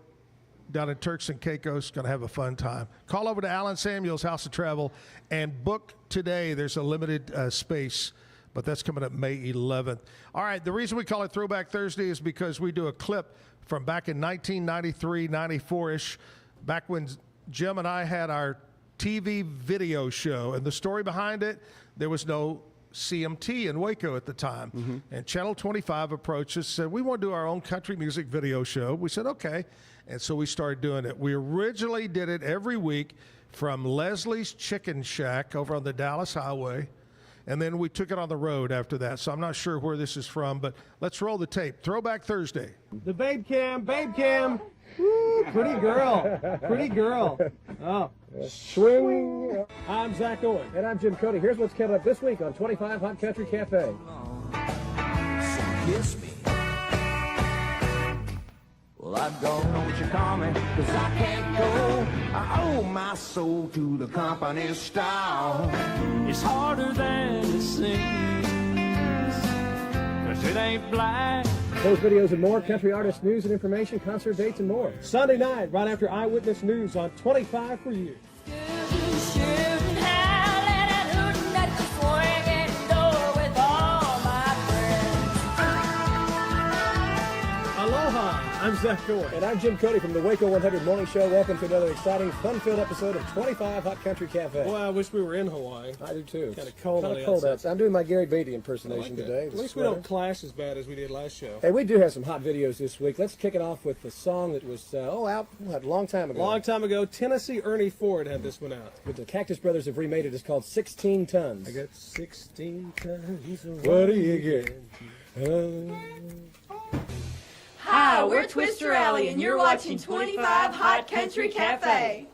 down in Turks and Caicos. Going to have a fun time. Call over to Alan Samuels, House of Travel, and book today. There's a limited space, but that's coming up May 11th. All right, the reason we call it Throwback Thursday is because we do a clip from back in 1993, 94-ish, back when Jim and I had our TV video show. And the story behind it, there was no CMT in Waco at the time. And Channel 25 approached us, said, we want to do our own country music video show. We said, okay. And so we started doing it. We originally did it every week from Leslie's Chicken Shack over on the Dallas Highway. And then we took it on the road after that. So I'm not sure where this is from, but let's roll the tape. Throwback Thursday. The babe cam, babe cam. Woo, pretty girl, pretty girl. Oh, swing. I'm Zack Owen. And I'm Jim Cody. Here's what's coming up this week on 25 Hot Country Cafe. Kiss me. Well, I don't know what you call me, 'cause I can't go. I owe my soul to the company style. It's harder than it seems, 'cause it ain't black. Those videos and more, country artist news and information, concert dates and more. Sunday night, right after Eyewitness News on 25 for you. Aloha, I'm Zack Owen. And I'm Jim Cody from the Waco 100 Morning Show. Welcome to another exciting, fun-filled episode of 25 Hot Country Cafe. Well, I wish we were in Hawaii. I do too. Kind of cold on the cold outside. outside. I'm doing my Gary Beatty impersonation today. At least we don't clash as bad as we did last show. Hey, we do have some hot videos this week. Let's kick it off with the song that was out a long time ago. Long time ago, Tennessee Ernie Ford had this one out. But the Cactus Brothers have remade it. It's called 16 Tons. I got 16 tons. What do you get? Hi, we're Twister Alley, and you're watching 25 Hot Country Cafe.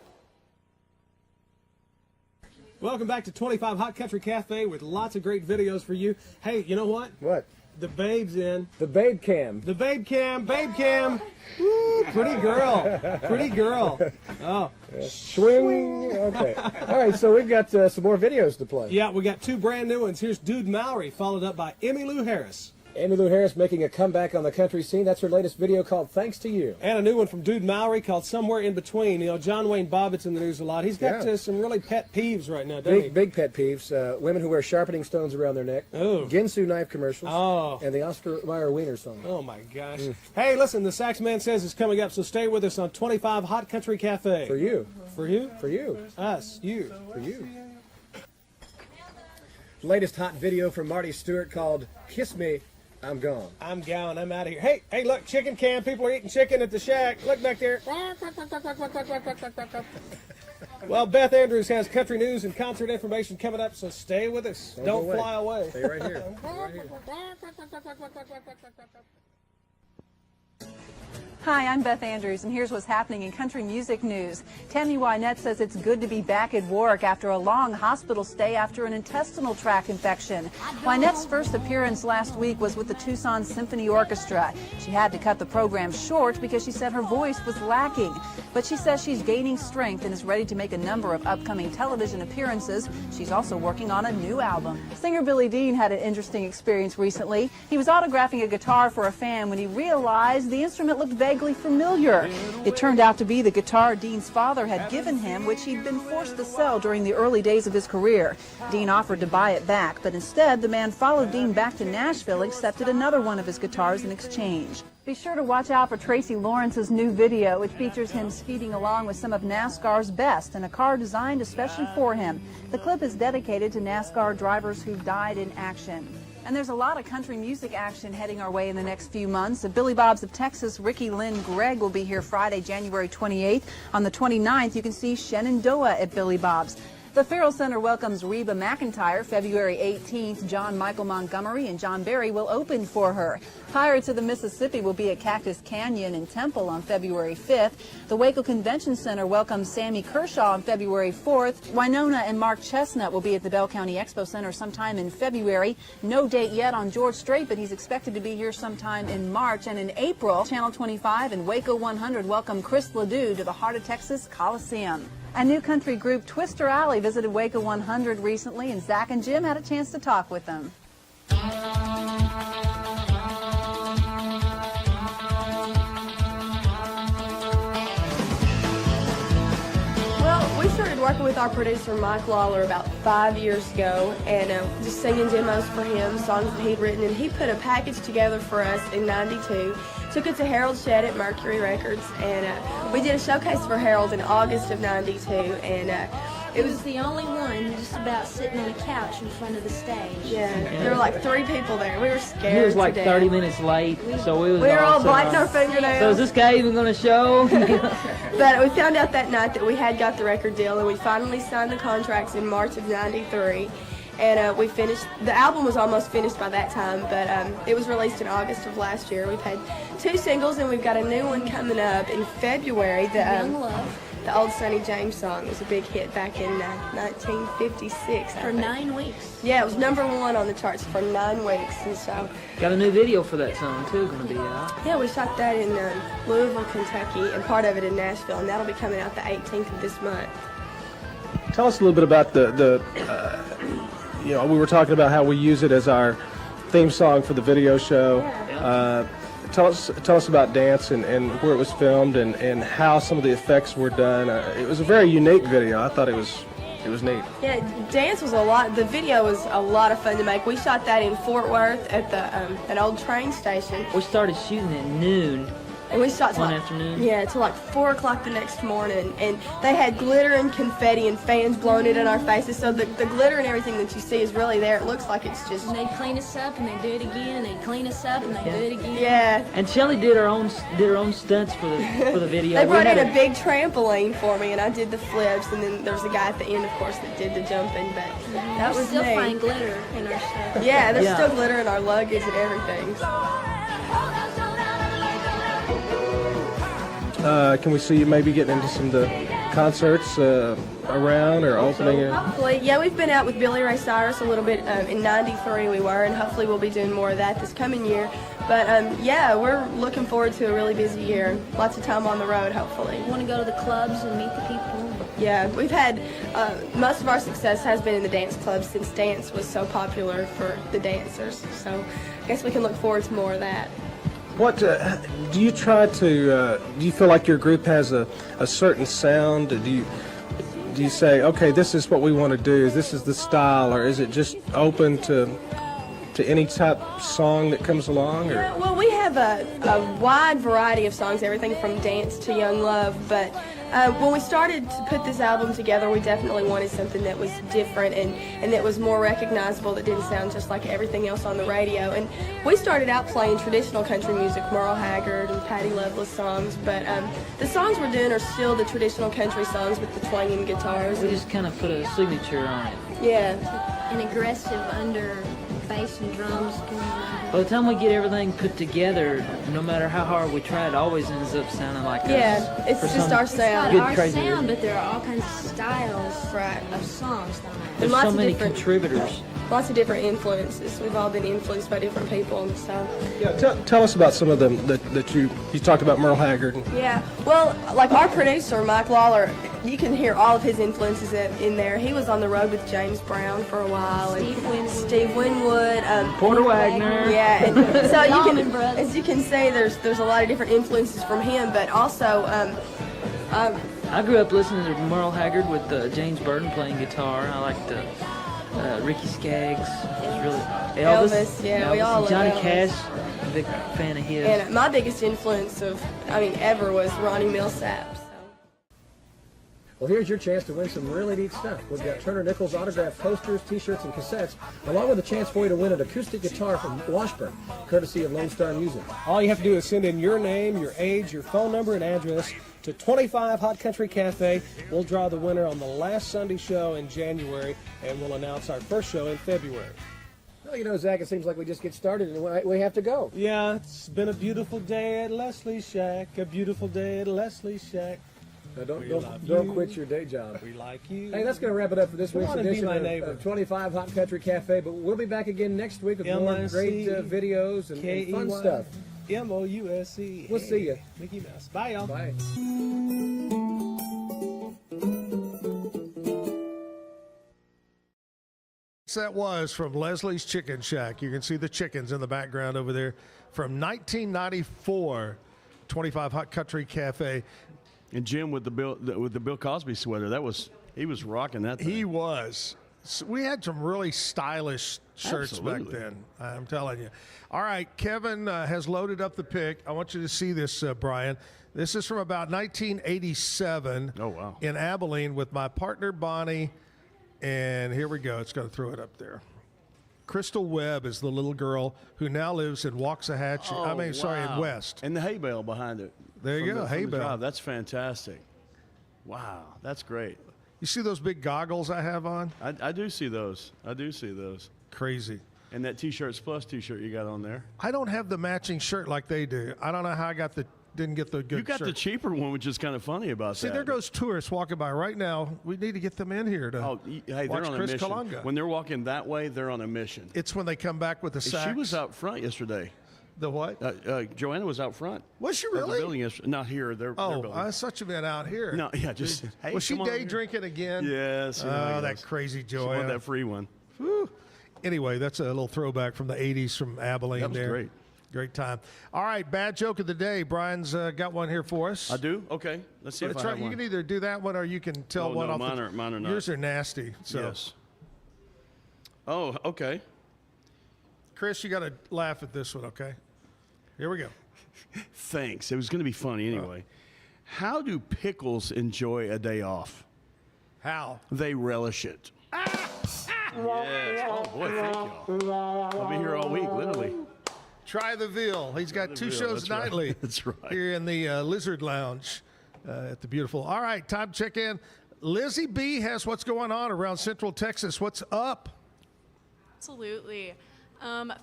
Welcome back to 25 Hot Country Cafe with lots of great videos for you. Hey, you know what? What? The babe's in. The babe cam. The babe cam, babe cam. Woo, pretty girl, pretty girl. Oh. Swing. Okay. All right, so we've got some more videos to play. Yeah, we got two brand new ones. Here's Dude Mallory, followed up by Emmylou Harris. Emmylou Harris making a comeback on the country scene. That's her latest video called Thanks to You. And a new one from Dude Mallory called Somewhere in Between. You know, John Wayne Bobbitt's in the news a lot. He's got some really pet peeves right now, doesn't he? Big pet peeves. Women who wear sharpening stones around their neck. Oh. Ginsu knife commercials. Oh. And the Oscar Mayer Wiener song. Oh, my gosh. Hey, listen, the Sax Man Says is coming up, so stay with us on 25 Hot Country Cafe. For you. For you? For you. Us. You. For you. Latest hot video from Marty Stewart called Kiss Me, I'm Gone. I'm gone. I'm out of here. Hey, look, chicken cam. People are eating chicken at the shack. Look back there. Well, Beth Andrews has country news and concert information coming up, so stay with us. Don't fly away. Stay right here. Hi, I'm Beth Andrews, and here's what's happening in country music news. Tammy Wynette says it's good to be back at work after a long hospital stay after an intestinal tract infection. Wynette's first appearance last week was with the Tucson Symphony Orchestra. She had to cut the program short because she said her voice was lacking. But she says she's gaining strength and is ready to make a number of upcoming television appearances. She's also working on a new album. Singer Billy Dean had an interesting experience recently. He was autographing a guitar for a fan when he realized the instrument looked vaguely familiar. It turned out to be the guitar Dean's father had given him, which he'd been forced to sell during the early days of his career. Dean offered to buy it back, but instead the man followed Dean back to Nashville and accepted another one of his guitars in exchange. Be sure to watch out for Tracy Lawrence's new video, which features him speeding along with some of NASCAR's best in a car designed especially for him. The clip is dedicated to NASCAR drivers who died in action. And there's a lot of country music action heading our way in the next few months. The Billy Bob's of Texas, Ricky Lynn Gregg will be here Friday, January 28th. On the 29th, you can see Shenandoah at Billy Bob's. The Farrell Center welcomes Reba McEntire February 18th. John Michael Montgomery and John Berry will open for her. Pirates of the Mississippi will be at Cactus Canyon in Temple on February 5th. The Waco Convention Center welcomes Sammy Kershaw on February 4th. Winona and Mark Chestnut will be at the Bell County Expo Center sometime in February. No date yet on George Strait, but he's expected to be here sometime in March. And in April, Channel 25 and Waco 100 welcome Chris Ledoux to the Heart of Texas Coliseum. A new country group, Twister Alley, visited Waco 100 recently, and Zach and Jim had a chance to talk with them. Well, we started working with our producer, Mike Lawler, about 5 years ago, and just singing demos for him, songs that he'd written, and he put a package together for us in '92. Took it to Harold Shedd at Mercury Records, and we did a showcase for Harold in August of '92, and it was the only one just about sitting on a couch in front of the stage. Yeah, there were like 3 people there. We were scared. He was like to 30 death. minutes late, so we were all biting our fingernails. So is this guy even going to show? But we found out that night that we had got the record deal, and we finally signed the contracts in March of '93. And we finished, the album was almost finished by that time, but it was released in August of last year. We've had 2 singles, and we've got a new one coming up in February. Young Love. The old Sonny James song was a big hit back in 1956. For 9 weeks. Yeah, it was #1 on the charts for 9 weeks, and so. Got a new video for that song too, going to be out. Yeah, we shot that in Louisville, Kentucky, and part of it in Nashville, and that'll be coming out the 18th of this month. Tell us a little bit about you know, we were talking about how we use it as our theme song for the video show. Tell us about Dance and where it was filmed and how some of the effects were done. It was a very unique video. I thought it was neat. Yeah, Dance was a lot. The video was a lot of fun to make. We shot that in Fort Worth at the an old train station. We started shooting at noon. And we shot till one afternoon. Yeah, till like 4 o'clock the next morning. And they had glitter and confetti and fans blowing it in our faces. So the glitter and everything that you see is really there. It looks like it's just. And they clean us up and they do it again. And they clean us up and they do it again. Yeah. And Shelly did her own stunts for the video. They brought in a big trampoline for me, and I did the flips. And then there was a guy at the end, of course, that did the jumping. But that was still me. find glitter in our stuff. Yeah, there's still glitter in our luggage and everything. Can we see you maybe getting into some of the concerts around or opening it? Hopefully, yeah, we've been out with Billy Ray Cyrus a little bit in '93 we were, and hopefully we'll be doing more of that this coming year. But yeah, we're looking forward to a really busy year. Lots of time on the road, hopefully. Want to go to the clubs and meet the people? Yeah, we've had, most of our success has been in the dance clubs since dance was so popular for the dancers. So I guess we can look forward to more of that. What do you try to? Do you feel like your group has a certain sound? Do you say, okay, this is what we want to do? This is the style, or is it just open to any type of song that comes along? Or? Yeah, well, we have a wide variety of songs, everything from dance to young love. But when we started to put this album together, we definitely wanted something that was different and that was more recognizable, that didn't sound just like everything else on the radio. And we started out playing traditional country music, Merle Haggard and Patty Loveless songs, but the songs we're doing are still the traditional country songs with the twanging guitars. We just kind of put a signature on it. Yeah. An aggressive under bass and drums. By the time we get everything put together, no matter how hard we try, it always ends up sounding like us. Yeah, it's just our sound. Good, our crazy sound, rhythm. but there are all kinds of styles of songs. There's so many contributors. Lots of different influences. We've all been influenced by different people and stuff. Yeah, tell us about some of them that you talked about. Merle Haggard. Yeah, well, like our producer, Mike Lawler, you can hear all of his influences in there. He was on the road with James Brown for a while, and Steve Winwood, Porter Wagner. Yeah, and so you can, as you can say, there's a lot of different influences from him, but also. I grew up listening to Merle Haggard with James Burton playing guitar. I liked Ricky Skaggs. Elvis, yeah, Elvis, we all love Johnny Elvis. Cash, a big fan of his. And my biggest influence ever was Ronnie Milsap. So. Well, here's your chance to win some really neat stuff. We've got Turner Nichols autographed posters, T-shirts, and cassettes, along with a chance for you to win an acoustic guitar from Washburn, courtesy of Lone Star Music. All you have to do is send in your name, your age, your phone number, and address to 25 Hot Country Cafe. We'll draw the winner on the last Sunday show in January, and we'll announce our first show in February. Well, you know, Zach, it seems like we just get started and we have to go. Yeah, it's been a beautiful day at Leslie's Shack, a beautiful day at Leslie's Shack. Now don't quit your day job. We like you. Hey, that's going to wrap it up for this week's edition of 25 Hot Country Cafe, but we'll be back again next week with more great videos and fun stuff. M-O-U-S-E. We'll see you. Mickey Mouse. Bye, y'all. Bye. That was from Leslie's Chicken Shack. You can see the chickens in the background over there from 1994, 25 Hot Country Cafe. And Jim with the Bill Cosby sweater, he was rocking that thing. He was. So we had some really stylish shirts Absolutely. back then, I'm telling you. All right, Kevin has loaded up the pic. I want you to see this, Brian. This is from about 1987 in Abilene with my partner, Bonnie. And here we go. It's going to throw it up there. Crystal Webb is the little girl who now lives in Waxahachie. In West. And the hay bale behind it. There you go, hay bale. That's fantastic. Wow, that's great. You see those big goggles I have on? I do see those. Crazy. And that T-Shirts Plus T-shirt you got on there. I don't have the matching shirt like they do. I don't know how I didn't get the good You got shirt. the cheaper one, which is kind of funny about that. See, there goes tourists walking by right now. We need to get them in here to they're watch on Chris a mission. Colunga. When they're walking that way, they're on a mission. It's when they come back with the sacks. She was out front yesterday. The what? Joanna was out front. Was she Of the really? building yesterday. Not here. Their building. I thought you meant out here. No, yeah, just hey, was she come on day here. drinking again? Yes. Oh, that crazy She Joanna. wanted that free one. Whew. Anyway, that's a little throwback from the 80s from Abilene. That was there. great. Great time. All right, bad joke of the day. Brian's got one here for us. I do? Okay. Let's see if That's I right. have You one. can either do that one or you can tell one off. Mine are not. Yours are nasty. So. Yes. Oh, okay. Chris, you got to laugh at this one, okay? Here we go. Thanks. It was going to be funny anyway. How do pickles enjoy a day off? How? They relish it. Yes. Oh, boy, thank y'all. I'll be here all week, literally. Try the veal. He's got two shows That's right. nightly. That's right. Here in the Lizard Lounge at the beautiful. All right, time to check in. Lizzie B has what's going on around Central Texas. What's up? Absolutely.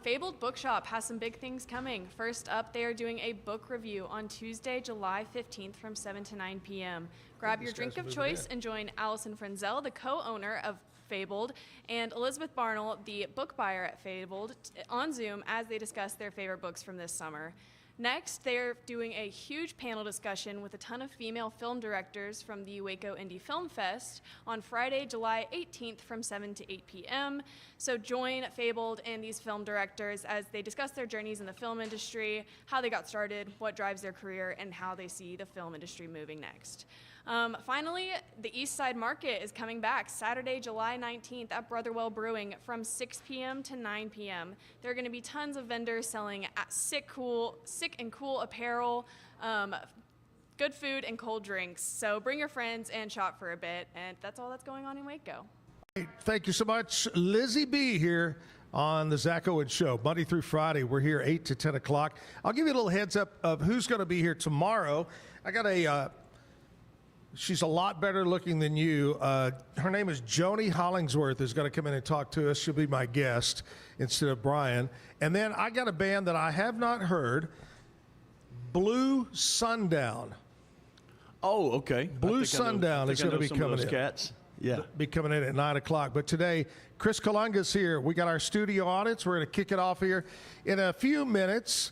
Fabled Bookshop has some big things coming. First up, they are doing a book review on Tuesday, July 15th from 7 to 9 p.m. Grab your drink of choice and join Allison Frenzel, the co-owner of Fabled, and Elizabeth Barnell, the book buyer at Fabled, on Zoom as they discuss their favorite books from this summer. Next, they're doing a huge panel discussion with a ton of female film directors from the Waco Indie Film Fest on Friday, July 18th from 7 to 8 p.m. So join Fabled and these film directors as they discuss their journeys in the film industry, how they got started, what drives their career, and how they see the film industry moving next. Finally, the East Side Market is coming back Saturday, July 19th at Brotherwell Brewing from 6 p.m. to 9 p.m. There are going to be tons of vendors selling sick and cool apparel, good food, and cold drinks. So bring your friends and shop for a bit. And that's all that's going on in Waco. Thank you so much. Lizzie B here on the Zack Owen Show. Monday through Friday, we're here 8 to 10 o'clock. I'll give you a little heads up of who's going to be here tomorrow. I got she's a lot better looking than you. Her name is Joni Hollingsworth is going to come in and talk to us. She'll be my guest instead of Brian. And then I got a band that I have not heard, Blue Sundown. Oh, okay. Blue Sundown is going to be coming in. Cats. Yeah. Be coming in at 9 o'clock. But today, Chris Colunga's here. We got our studio audience. We're going to kick it off here in a few minutes.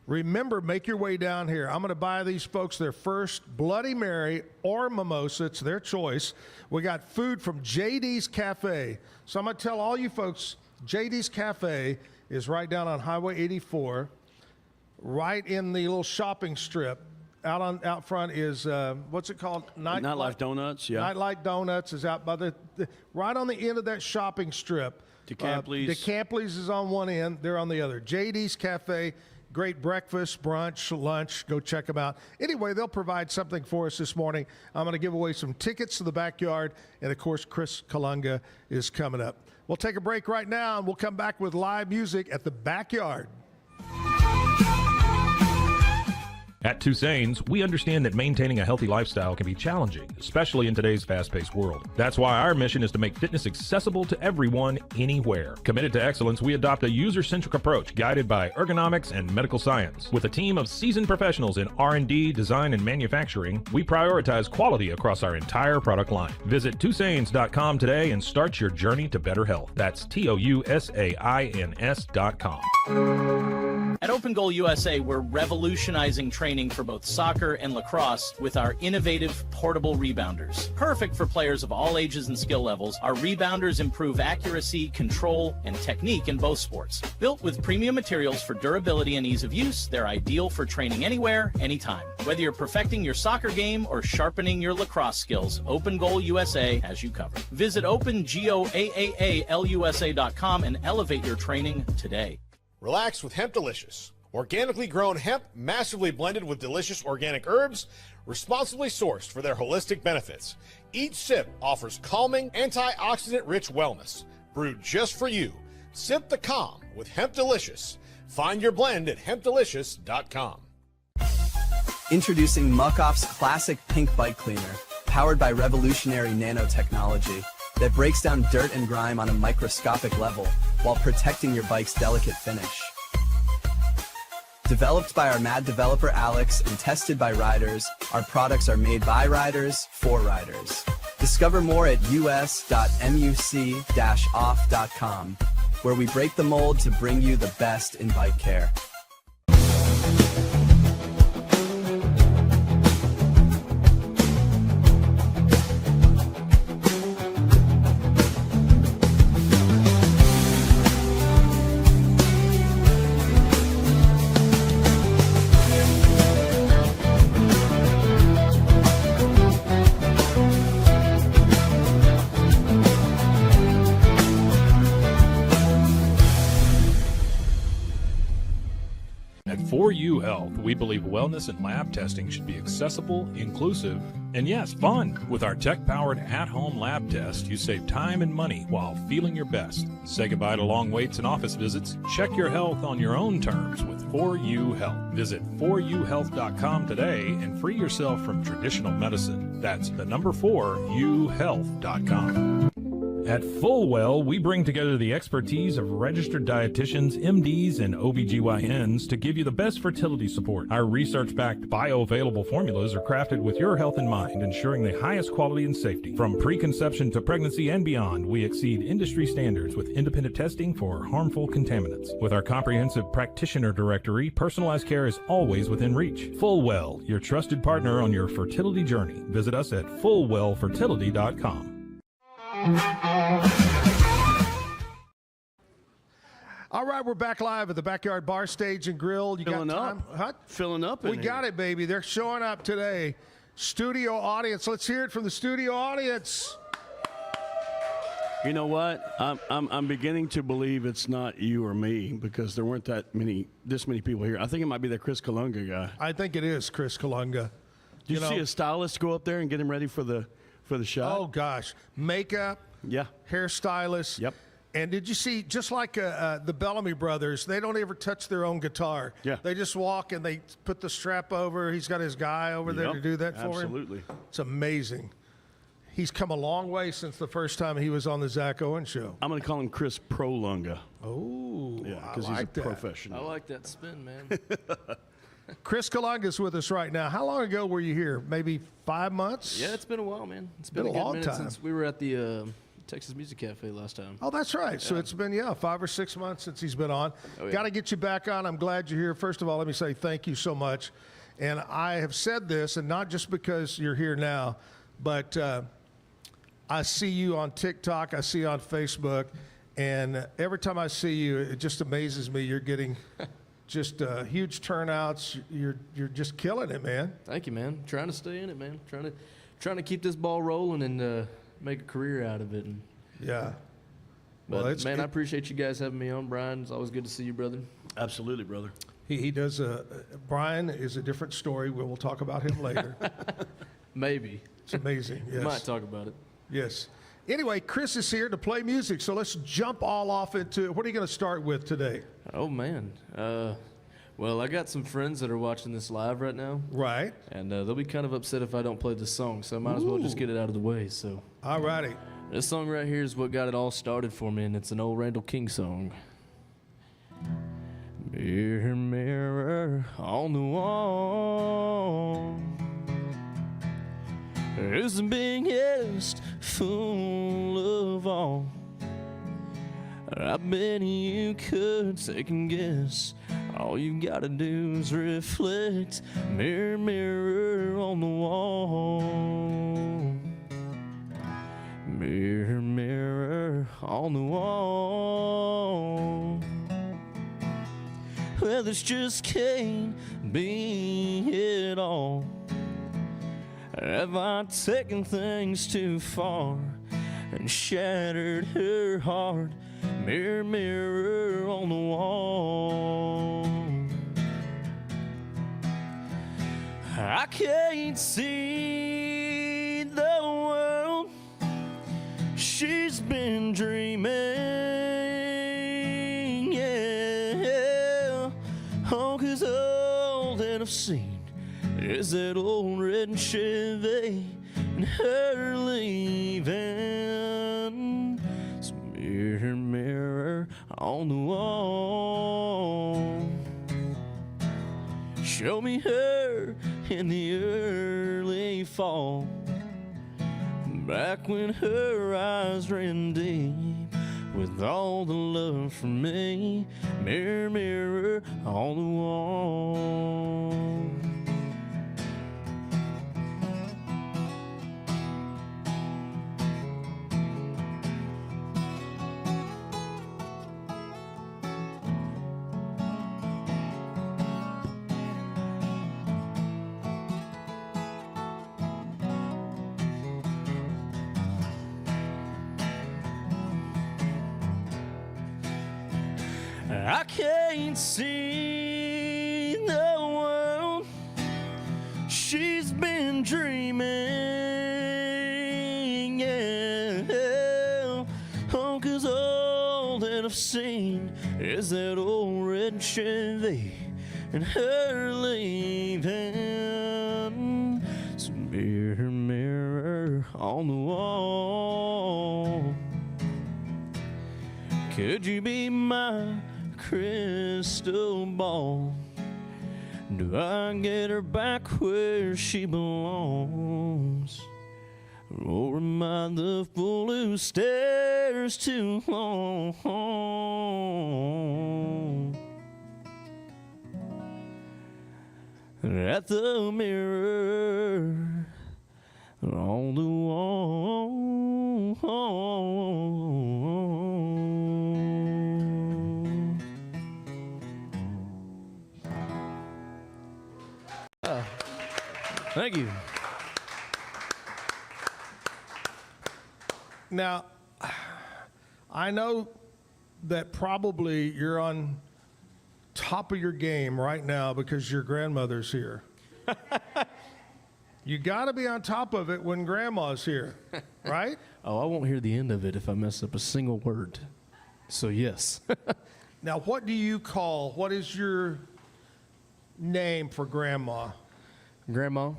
Remember, make your way down here. I'm going to buy these folks their first Bloody Mary or mimosa. It's their choice. We got food from JD's Cafe. So I'm going to tell all you folks, JD's Cafe is right down on Highway 84, right in the little shopping strip. Out front is, what's it called? Nightlife Donuts, yeah. Nightlife Donuts is out by right on the end of that shopping strip. DeCampley's. DeCampley's is on one end. They're on the other. JD's Cafe. Great breakfast, brunch, lunch. Go check them out. Anyway, they'll provide something for us this morning. I'm going to give away some tickets to the backyard. And, of course, Chris Colunga is coming up. We'll take a break right now, and we'll come back with live music at the backyard. At Tusain's, we understand that maintaining a healthy lifestyle can be challenging, especially in today's fast-paced world. That's why our mission is to make fitness accessible to everyone, anywhere. Committed to excellence, we adopt a user-centric approach guided by ergonomics and medical science. With a team of seasoned professionals in R&D, design, and manufacturing, we prioritize quality across our entire product line. Visit Tusains.com today and start your journey to better health. That's TOUSAINS.com. At Open Goal USA, we're revolutionizing training for both soccer and lacrosse with our innovative portable rebounders. Perfect for players of all ages and skill levels, our rebounders improve accuracy, control, and technique in both sports. Built with premium materials for durability and ease of use, they're ideal for training anywhere, anytime. Whether you're perfecting your soccer game or sharpening your lacrosse skills, Open Goal USA has you covered. Visit OpenGoAAALusa.com and elevate your training today. Relax with Hemp Delicious. Organically grown hemp, massively blended with delicious organic herbs, responsibly sourced for their holistic benefits. Each sip offers calming, antioxidant-rich wellness. Brewed just for you. Sip the calm with Hemp Delicious. Find your blend at hempdelicious.com. Introducing Muck-Off's classic pink bike cleaner, powered by revolutionary nanotechnology that breaks down dirt and grime on a microscopic level while protecting your bike's delicate finish. Developed by our mad developer Alex and tested by riders, our products are made by riders for riders. Discover more at us.muc-off.com, where we break the mold to bring you the best in bike care. For You Health, we believe wellness and lab testing should be accessible, inclusive, and yes, fun. With our tech-powered at-home lab test, you save time and money while feeling your best. Say goodbye to long waits and office visits. Check your health on your own terms with For You Health. Visit foryouhealth.com today and free yourself from traditional medicine. That's the number 4youhealth.com. At Fullwell, we bring together the expertise of registered dietitians, MDs, and OBGYNs to give you the best fertility support. Our research-backed bioavailable formulas are crafted with your health in mind, ensuring the highest quality and safety. From preconception to pregnancy and beyond, we exceed industry standards with independent testing for harmful contaminants. With our comprehensive practitioner directory, personalized care is always within reach. Fullwell, your trusted partner on your fertility journey. Visit us at fullwellfertility.com. All right, we're back live at the Backyard Bar Stage and Grill. You Filling got time? up. Huh? Filling up. We got it, baby. They're showing up today. Studio audience. Let's hear it from the studio audience. You know what? I'm beginning to believe it's not you or me because there weren't this many people here. I think it might be that Chris Colunga guy. I think it is Chris Colunga. Did you see a stylist go up there and get him ready for the shot? Oh gosh, makeup. Yeah. Hairstylist. Yep. And did you see, just like the Bellamy brothers, they don't ever touch their own guitar. Yeah. They just walk and they put the strap over. He's got his guy over there to do that for him. Absolutely. It's amazing. He's come a long way since the first time he was on the Zack Owen show. I'm going to call him Chris Prolunga. Oh, yeah, because he's a professional. I like that spin, man. Chris Colunga is with us right now. How long ago were you here? Maybe 5 months? Yeah, it's been a while, man. It's been been a good long minute time since we were at the Texas Music Cafe last time. Oh, that's right. So it's been, 5 or 6 months since he's been on. Oh, yeah. Got to get you back on. I'm glad you're here. First of all, let me say thank you so much. And I have said this, and not just because you're here now, but I see you on TikTok. I see you on Facebook. And every time I see you, it just amazes me. You're getting just huge turnouts. You're just killing it, man. Thank you, man. Trying to stay in it, man. Trying to keep this ball rolling and make a career out of it. And, yeah. But, man, I appreciate you guys having me on, Brian. It's always good to see you, brother. Absolutely, brother. He does Brian is a different story. We'll talk about him later. Maybe. It's amazing. Yes. Might talk about it. Yes. Anyway, Chris is here to play music, so let's jump all off into what are you going to start with today? Oh, man. Well, I got some friends that are watching this live right now. Right. And they'll be kind of upset if I don't play this song, so I might as well just get it out of the way. So. All righty. This song right here is what got it all started for me, and it's an old Randall King song. Mirror, mirror on the wall, who's the biggest fool of all? I bet you could second guess. All you gotta do is reflect. Mirror, mirror on the wall. Mirror, mirror on the wall. Well, this just can't be it all. Have I taken things too far and shattered her heart? Mirror, mirror on the wall. I can't see the world she's been dreaming, yeah. Oh, 'cause all that I've seen is that old red Chevy and her leaving. So mirror, mirror on the wall, show me her in the early fall, back when her eyes ran deep with all the love for me. Mirror, mirror on the wall. I can't see the world she's been dreaming, yeah. Oh, 'cause all that I've seen is that old red Chevy and her leaving. So mirror, mirror on the wall, could you be my crystal ball? Do I get her back where she belongs? Or am I the fool who stares too long at the mirror on the wall? Thank you. Now, I know that probably you're on top of your game right now because your grandmother's here. You got to be on top of it when grandma's here, right? Oh, I won't hear the end of it if I mess up a single word. So, yes. Now, what is your name for grandma? Grandma.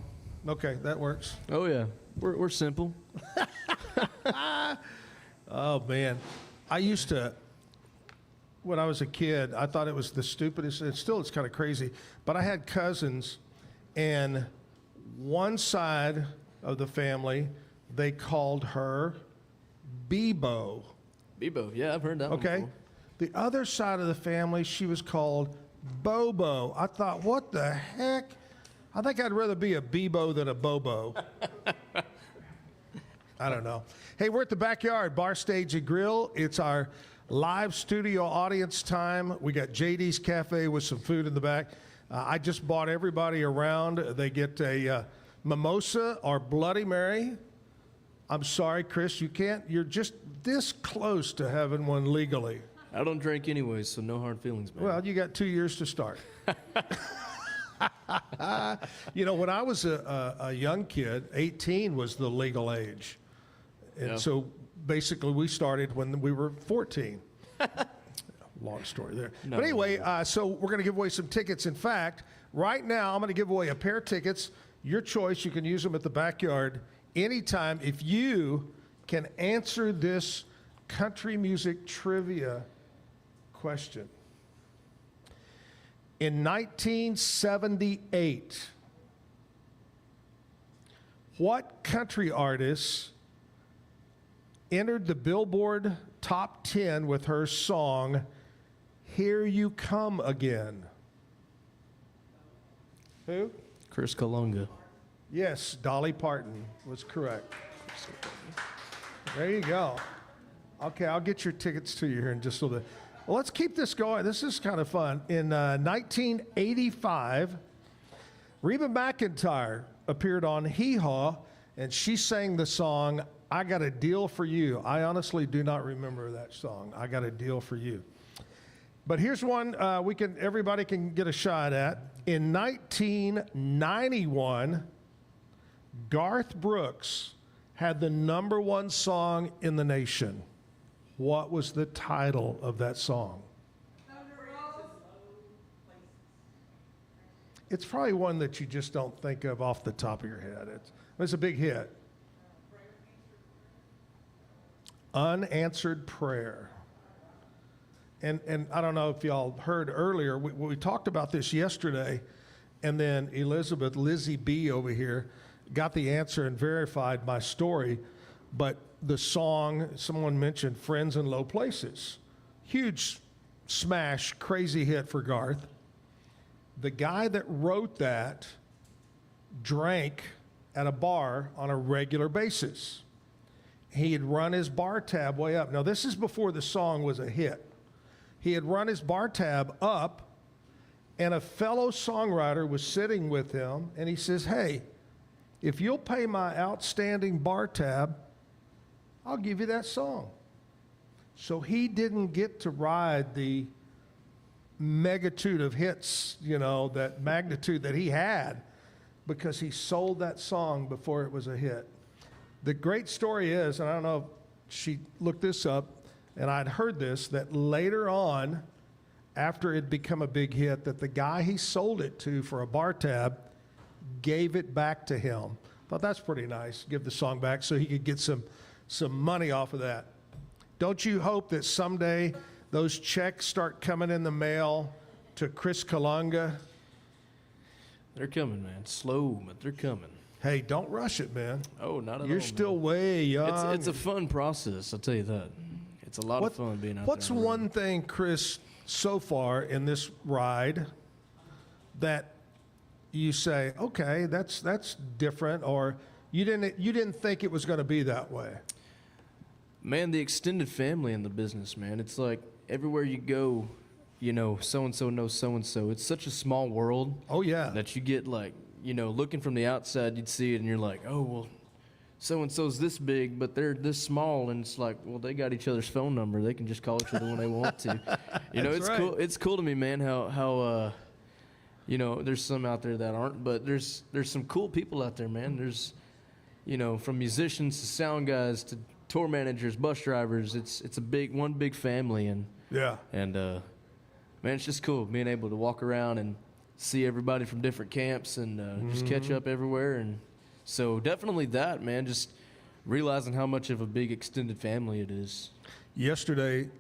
Okay, that works. Oh, yeah. We're simple. Oh, man. I used to, when I was a kid, I thought it was the stupidest. It's kind of crazy. But I had cousins, and one side of the family, they called her Bebo. Bebo, yeah, I've heard that one before. The other side of the family, she was called Bobo. I thought, what the heck? I think I'd rather be a Bebo than a Bobo. I don't know. Hey, we're at the Backyard Bar, Stage, and Grill. It's our live studio audience time. We got JD's Cafe with some food in the back. I just bought everybody around. They get a mimosa or Bloody Mary. I'm sorry, Chris, you can't. You're just this close to having one legally. I don't drink anyways, so no hard feelings, man. Well, you got 2 years to start. You know, when I was a young kid, 18 was the legal age. And Yeah. so basically we started when we were 14. Long story there. No. But anyway, so we're going to give away some tickets. In fact, right now I'm going to give away a pair of tickets. Your choice. You can use them at the backyard anytime if you can answer this country music trivia question. In 1978, what country artist entered the Billboard Top 10 with her song, Here You Come Again? Who? Chris Colunga. Yes, Dolly Parton was correct. There you go. Okay, I'll get your tickets to you here in just a little bit. Well, let's keep this going. This is kind of fun. In 1985, Reba McEntire appeared on Hee Haw, and she sang the song, I Got a Deal for You. I honestly do not remember that song, I Got a Deal for You. But here's one everybody can get a shot at. In 1991, Garth Brooks had the #1 song in the nation. What was the title of that song? It's probably one that you just don't think of off the top of your head. It's a big hit. Unanswered Prayer. And I don't know if y'all heard earlier, we talked about this yesterday, and then Lizzie B over here, got the answer and verified my story. But the song, someone mentioned Friends in Low Places. Huge smash, crazy hit for Garth. The guy that wrote that drank at a bar on a regular basis. He had run his bar tab way up. Now, this is before the song was a hit. He had run his bar tab up, and a fellow songwriter was sitting with him, and he says, hey, if you'll pay my outstanding bar tab, I'll give you that song. So he didn't get to ride the megatude of hits, that magnitude that he had, because he sold that song before it was a hit. The great story is, and I don't know if she looked this up, and I'd heard this, that later on, after it had become a big hit, that the guy he sold it to for a bar tab gave it back to him. Thought that's pretty nice, give the song back so he could get some money off of that. Don't you hope that someday those checks start coming in the mail to Chris Colunga? They're coming, man. Slow, but they're coming. Hey, don't rush it, man. Oh, not at all. You're still way young. It's a fun process, I'll tell you that. It's a lot of fun being out What's there. one thing, Chris, so far in this ride that you say, okay, that's different, or you didn't think it was going to be that way? Man, the extended family in the business, man. It's like everywhere you go, so-and-so knows so-and-so. It's such a small world. Oh, yeah. That you get looking from the outside, you'd see it and you're like, oh, well, so-and-so's this big, but they're this small. And it's like, well, they got each other's phone number. They can just call each other when they want to. It's right. Cool. It's cool to me, man, how there's some out there that aren't, but there's some cool people out there, man. There's, from musicians to sound guys to tour managers, bus drivers. It's one big family, and yeah. And man, it's just cool being able to walk around and see everybody from different camps and just catch up everywhere. And so definitely that, man, just realizing how much of a big extended family it is. Yesterday,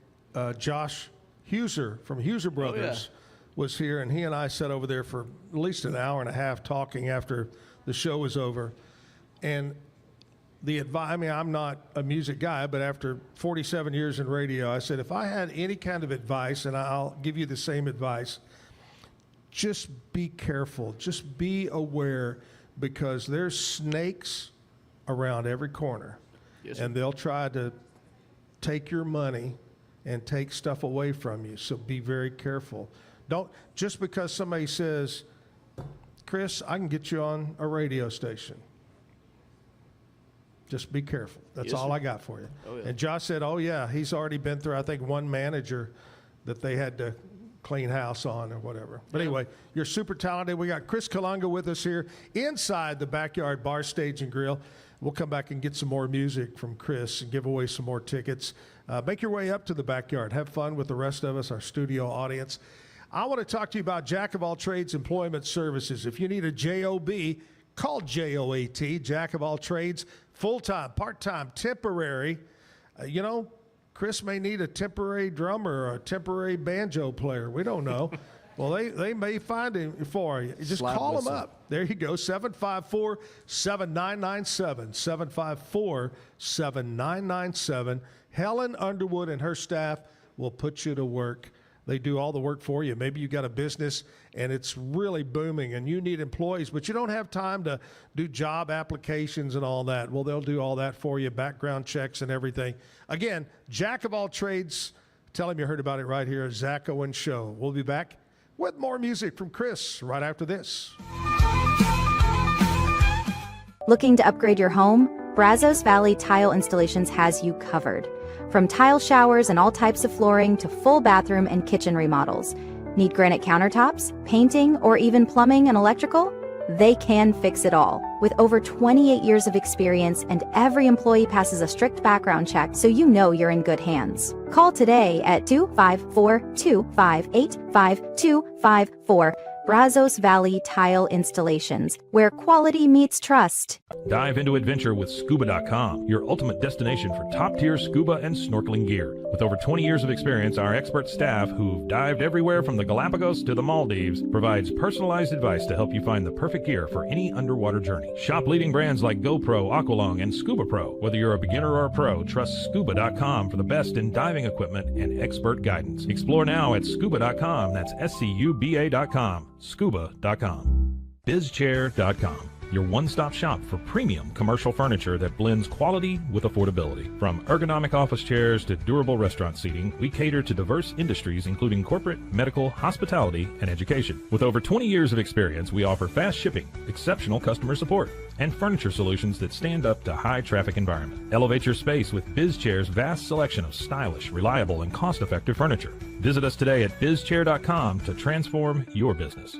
Josh Huser from Huser Brothers was here, and he and I sat over there for at least an hour and a half talking after the show was over. And the advice, I'm not a music guy, but after 47 years in radio, I said, if I had any kind of advice, and I'll give you the same advice, just be careful, just be aware, because there's snakes around every corner. Yes, and they'll try to take your money and take stuff away from you, so be very careful. Don't, just because somebody says, Chris, I can get you on a radio station. Just be careful. That's Yes, all sir. I got for you. Oh, yeah. And Josh said, oh, yeah, he's already been through, I think, one manager that they had to clean house on or whatever. But anyway, you're super talented. We got Chris Colunga with us here inside the Backyard Bar, Stage, and Grill. We'll come back and get some more music from Chris and give away some more tickets. Make your way up to the Backyard. Have fun with the rest of us, our studio audience. I want to talk to you about Jack of All Trades Employment Services. If you need a job, call JOAT, Jack of All Trades, full-time, part-time, temporary. Chris may need a temporary drummer or a temporary banjo player. We don't know. Well, they may find him for you. Just Slide call him whistle. up. There you go, 754-7997, 754-7997. Helen Underwood and her staff will put you to work. They do all the work for you. Maybe you got a business and it's really booming and you need employees, but you don't have time to do job applications and all that. Well, they'll do all that for you, background checks and everything. Again, Jack of All Trades. Tell him you heard about it right here, Zack Owen Show. We'll be back with more music from Chris right after this. Looking to upgrade your home? Brazos Valley Tile Installations has you covered. From tile showers and all types of flooring to full bathroom and kitchen remodels. Need granite countertops, painting, or even plumbing and electrical? They can fix it all. With over 28 years of experience and every employee passes a strict background check so you know you're in good hands. Call today at 254-258-5254. Brazos Valley Tile Installations, where quality meets trust. Dive into adventure with scuba.com, your ultimate destination for top-tier scuba and snorkeling gear. With over 20 years of experience, our expert staff, who've dived everywhere from the Galapagos to the Maldives, provides personalized advice to help you find the perfect gear for any underwater journey. Shop leading brands like GoPro, Aqualung, and Scuba Pro. Whether you're a beginner or a pro, trust scuba.com for the best in diving equipment and expert guidance. Explore now at scuba.com. That's SCUBA.com. Scuba.com. BizChair.com. Your one-stop shop for premium commercial furniture that blends quality with affordability. From ergonomic office chairs to durable restaurant seating, we cater to diverse industries including corporate, medical, hospitality, and education. With over 20 years of experience, we offer fast shipping, exceptional customer support, and furniture solutions that stand up to high-traffic environment. Elevate your space with BizChair's vast selection of stylish, reliable, and cost-effective furniture. Visit us today at BizChair.com to transform your business.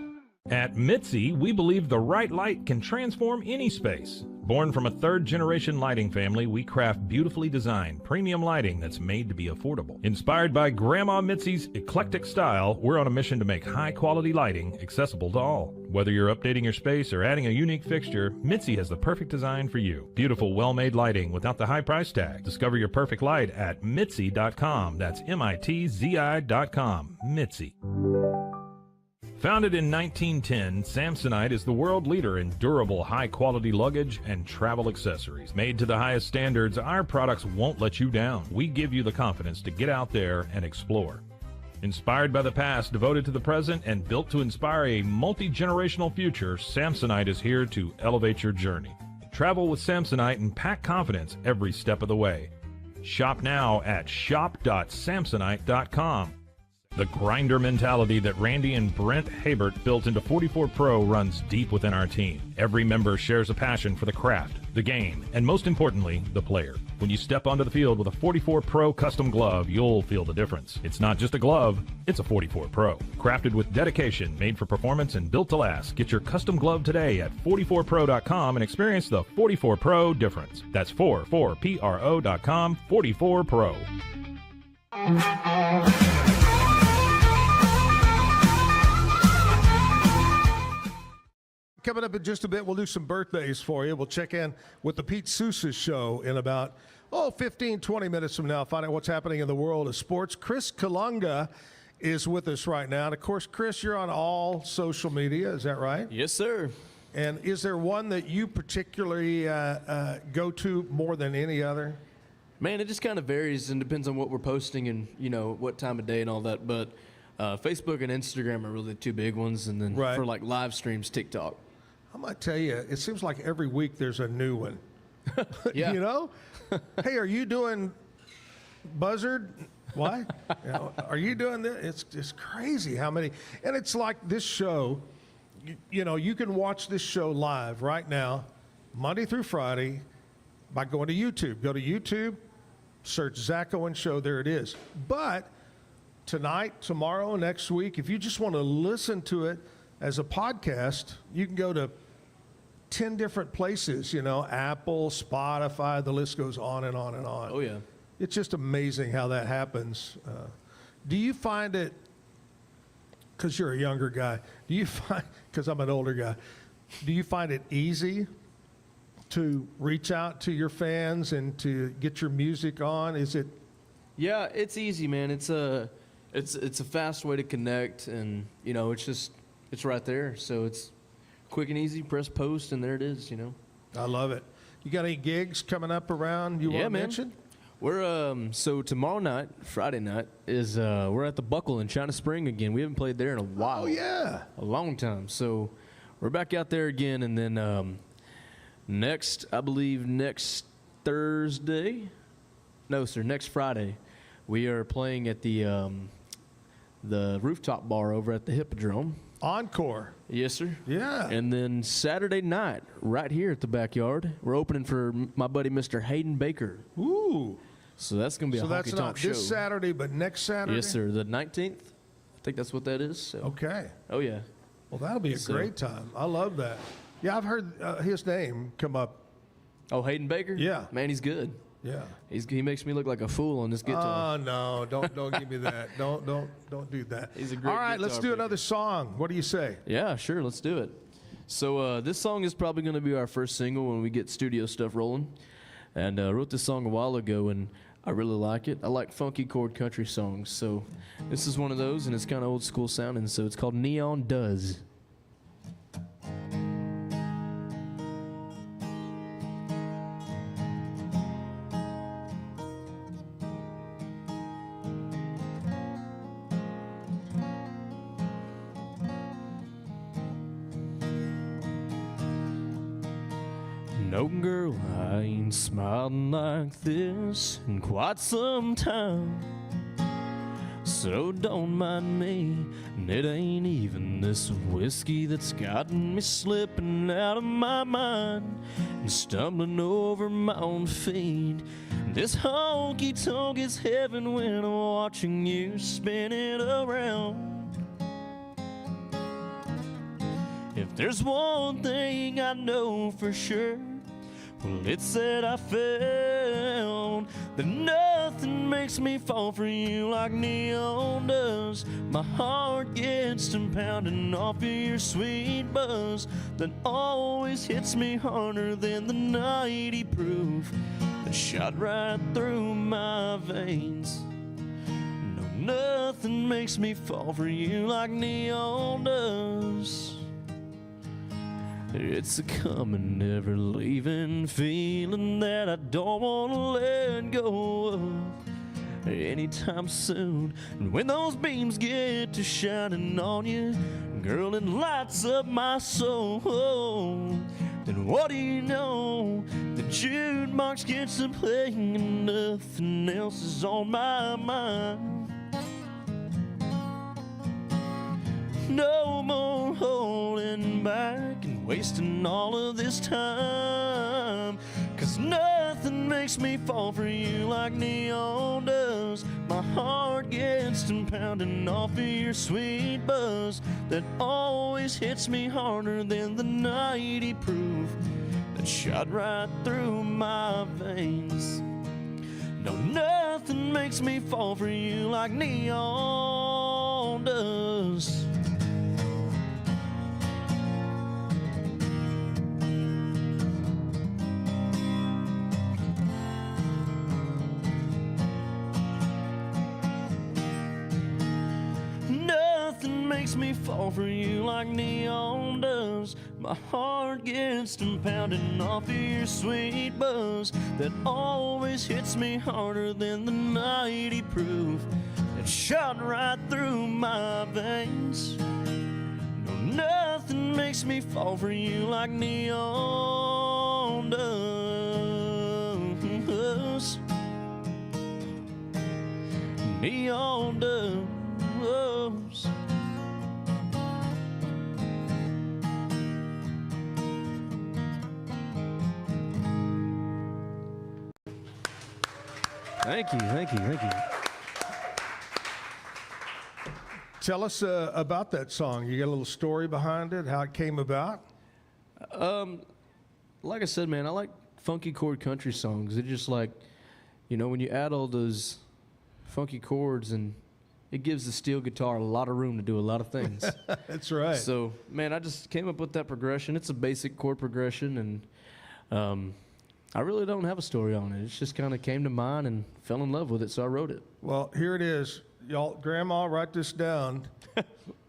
At Mitzi, we believe the right light can transform any space. Born from a third-generation lighting family, we craft beautifully designed, premium lighting that's made to be affordable. Inspired by Grandma Mitzi's eclectic style, we're on a mission to make high-quality lighting accessible to all. Whether you're updating your space or adding a unique fixture, Mitzi has the perfect design for you. Beautiful, well-made lighting without the high price tag. Discover your perfect light at Mitzi.com. That's MITZI.com. Mitzi. Founded in 1910, Samsonite is the world leader in durable, high-quality luggage and travel accessories. Made to the highest standards, our products won't let you down. We give you the confidence to get out there and explore. Inspired by the past, devoted to the present, and built to inspire a multi-generational future, Samsonite is here to elevate your journey. Travel with Samsonite and pack confidence every step of the way. Shop now at shop.samsonite.com. The grinder mentality that Randy and Brent Habert built into 44 Pro runs deep within our team. Every member shares a passion for the craft, the game, and most importantly, the player. When you step onto the field with a 44 Pro custom glove, you'll feel the difference. It's not just a glove, it's a 44 Pro. Crafted with dedication, made for performance, and built to last. Get your custom glove today at 44pro.com and experience the 44 Pro difference. That's 44pro.com, 44 Pro. Coming up in just a bit, we'll do some birthdays for you. We'll check in with the Pete Sousa Show in about, 15, 20 minutes from now. Find out what's happening in the world of sports. Chris Colunga is with us right now. And, of course, Chris, you're on all social media. Is that right? Yes, sir. And is there one that you particularly go to more than any other? Man, it just kind of varies and depends on what we're posting and, what time of day and all that. But Facebook and Instagram are really the two big ones. And then for, live streams, TikTok. I might tell you, it seems like every week there's a new one. Yeah. Hey, are you doing Buzzard? Why? Are you doing this? It's crazy how many. And it's like this show, you can watch this show live right now, Monday through Friday. by going to YouTube. Go to YouTube, search Zack Owen Show. There it is. But tonight, tomorrow, next week, if you just want to listen to it as a podcast, you can go to 10 different places, you know, Apple, Spotify, the list goes on and on and on. Oh, yeah. It's just amazing how that happens. Do you find it, because you're a younger guy, do you find, because I'm an older guy, do you find it easy to reach out to your fans and to get your music on? Is it? Yeah, it's easy, man. It's a fast way to connect, and you know, it's right there. So it's quick and easy. Press post, and there it is. You know. I love it. You got any gigs coming up around you want to mention? We're so tomorrow night, Friday night, is we're at the Buckle in China Spring again. We haven't played there in a while. Oh yeah, a long time. So we're back out there again, and then next Thursday, no sir, next Friday, we are playing at the rooftop bar over at the Hippodrome. Encore. Yes, sir. Yeah. And then Saturday night, right here at the backyard, we're opening for my buddy Mr. Hayden Baker. Ooh. So that's going to be a honky tonk show. This Saturday, but next Saturday? Yes, sir. The 19th. I think that's what that is. So. Okay. Oh, yeah. Well, that'll be a great time. I love that. Yeah, I've heard his name come up. Oh, Hayden Baker? Yeah. Man, he's good. Yeah. He makes me look like a fool on this guitar. Oh, no. Don't give me that. Don't do that. He's a great All right, let's do picker. another song. What do you say? Yeah, sure. Let's do it. So this song is probably going to be our first single when we get studio stuff rolling. And I wrote this song a while ago, and I really like it. I like funky chord country songs. So this is one of those, and it's kind of old school sounding. So it's called Neon Does. No, girl, I ain't smiled like this in quite some time. So don't mind me, and it ain't even this whiskey that's gotten me slipping out of my mind and stumbling over my own feet. This honky-tonk is heaven when I'm watching you spin it around. If there's one thing I know for sure, well, it's that I found that nothing makes me fall for you like neon does. My heart gets to pounding off of your sweet buzz that always hits me harder than the 90 proof that shot right through my veins. No, nothing makes me fall for you like neon does. It's a coming, never leaving feeling that I don't want to let go of anytime soon. And when those beams get to shining on you, girl, it lights up my soul. Then what do you know? The jukebox gets to playing and nothing else is on my mind. No more holding back and wasting all of this time, 'cause nothing makes me fall for you like neon does. My heart gets to pounding off of your sweet buzz that always hits me harder than the 90 proof that shot right through my veins. No, nothing makes me fall for you like neon does. Makes me fall for you like neon does. My heart gets to pounding off of your sweet buzz that always hits me harder than the 90 proof that shot right through my veins. No, nothing makes me fall for you like neon does. Neon does. Thank you. Tell us about that song. You got a little story behind it, how it came about? Like I said, man, I like funky chord country songs. It just like, when you add all those funky chords, and it gives the steel guitar a lot of room to do a lot of things. That's right. So, man, I just came up with that progression. It's a basic chord progression, and I really don't have a story on it. It just kind of came to mind and fell in love with it, so I wrote it. Well, here it is. Y'all, Grandma, write this down.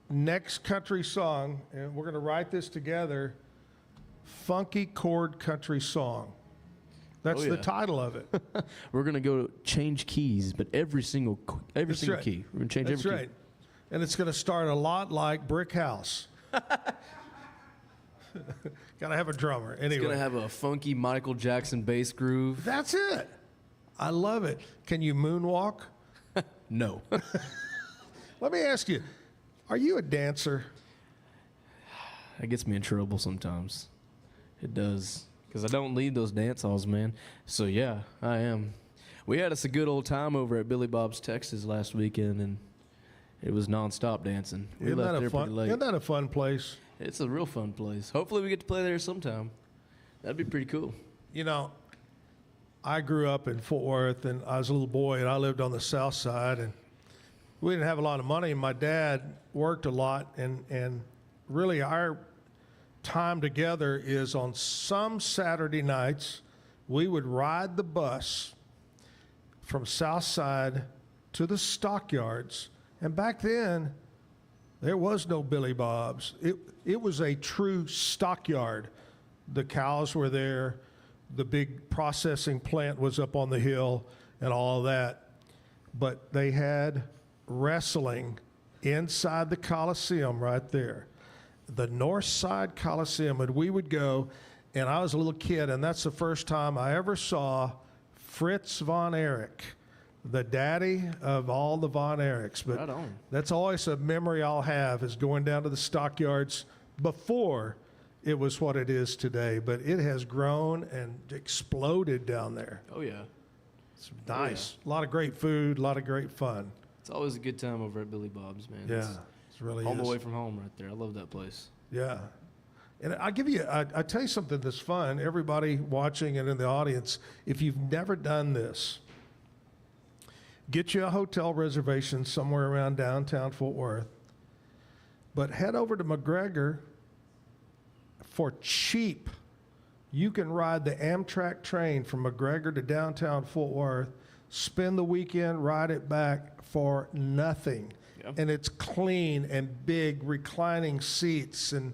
Next country song, and we're going to write this together, funky chord country song. That's the title of it. We're going to go change keys, but every single key. We're going to change every key. That's right. And it's going to start a lot like Brick House. Got to have a drummer. Anyway. It's going to have a funky Michael Jackson bass groove. That's it. I love it. Can you moonwalk? No. Let me ask you, are you a dancer? It gets me in trouble sometimes. It does. Because I don't leave those dance halls, man. So, yeah, I am. We had us a good old time over at Billy Bob's Texas last weekend, and it was nonstop dancing. We left there pretty late. Isn't that a fun place? It's a real fun place. Hopefully we get to play there sometime. That'd be pretty cool. I grew up in Fort Worth, and I was a little boy, and I lived on the south side, and we didn't have a lot of money. My dad worked a lot, and really our time together is on some Saturday nights, we would ride the bus from south side to the stockyards, and back then, there was no Billy Bob's. It was a true stockyard. The cows were there. The big processing plant was up on the hill and all that. But they had wrestling inside the Coliseum right there. The North Side Coliseum, and we would go, and I was a little kid, and that's the first time I ever saw Fritz von Erich, the daddy of all the Von Erichs. But right on. That's always a memory I'll have, is going down to the stockyards before it was what it is today. But it has grown and exploded down there. Oh, yeah. It's nice. A lot of great food, a lot of great fun. It's always a good time over at Billy Bob's, man. Yeah, it's really home away from home right there. I love that place. Yeah. And I tell you something that's fun. Everybody watching and in the audience, if you've never done this, get you a hotel reservation somewhere around downtown Fort Worth, but head over to McGregor for cheap. You can ride the Amtrak train from McGregor to downtown Fort Worth, spend the weekend, ride it back for nothing. Yep. And it's clean and big, reclining seats. And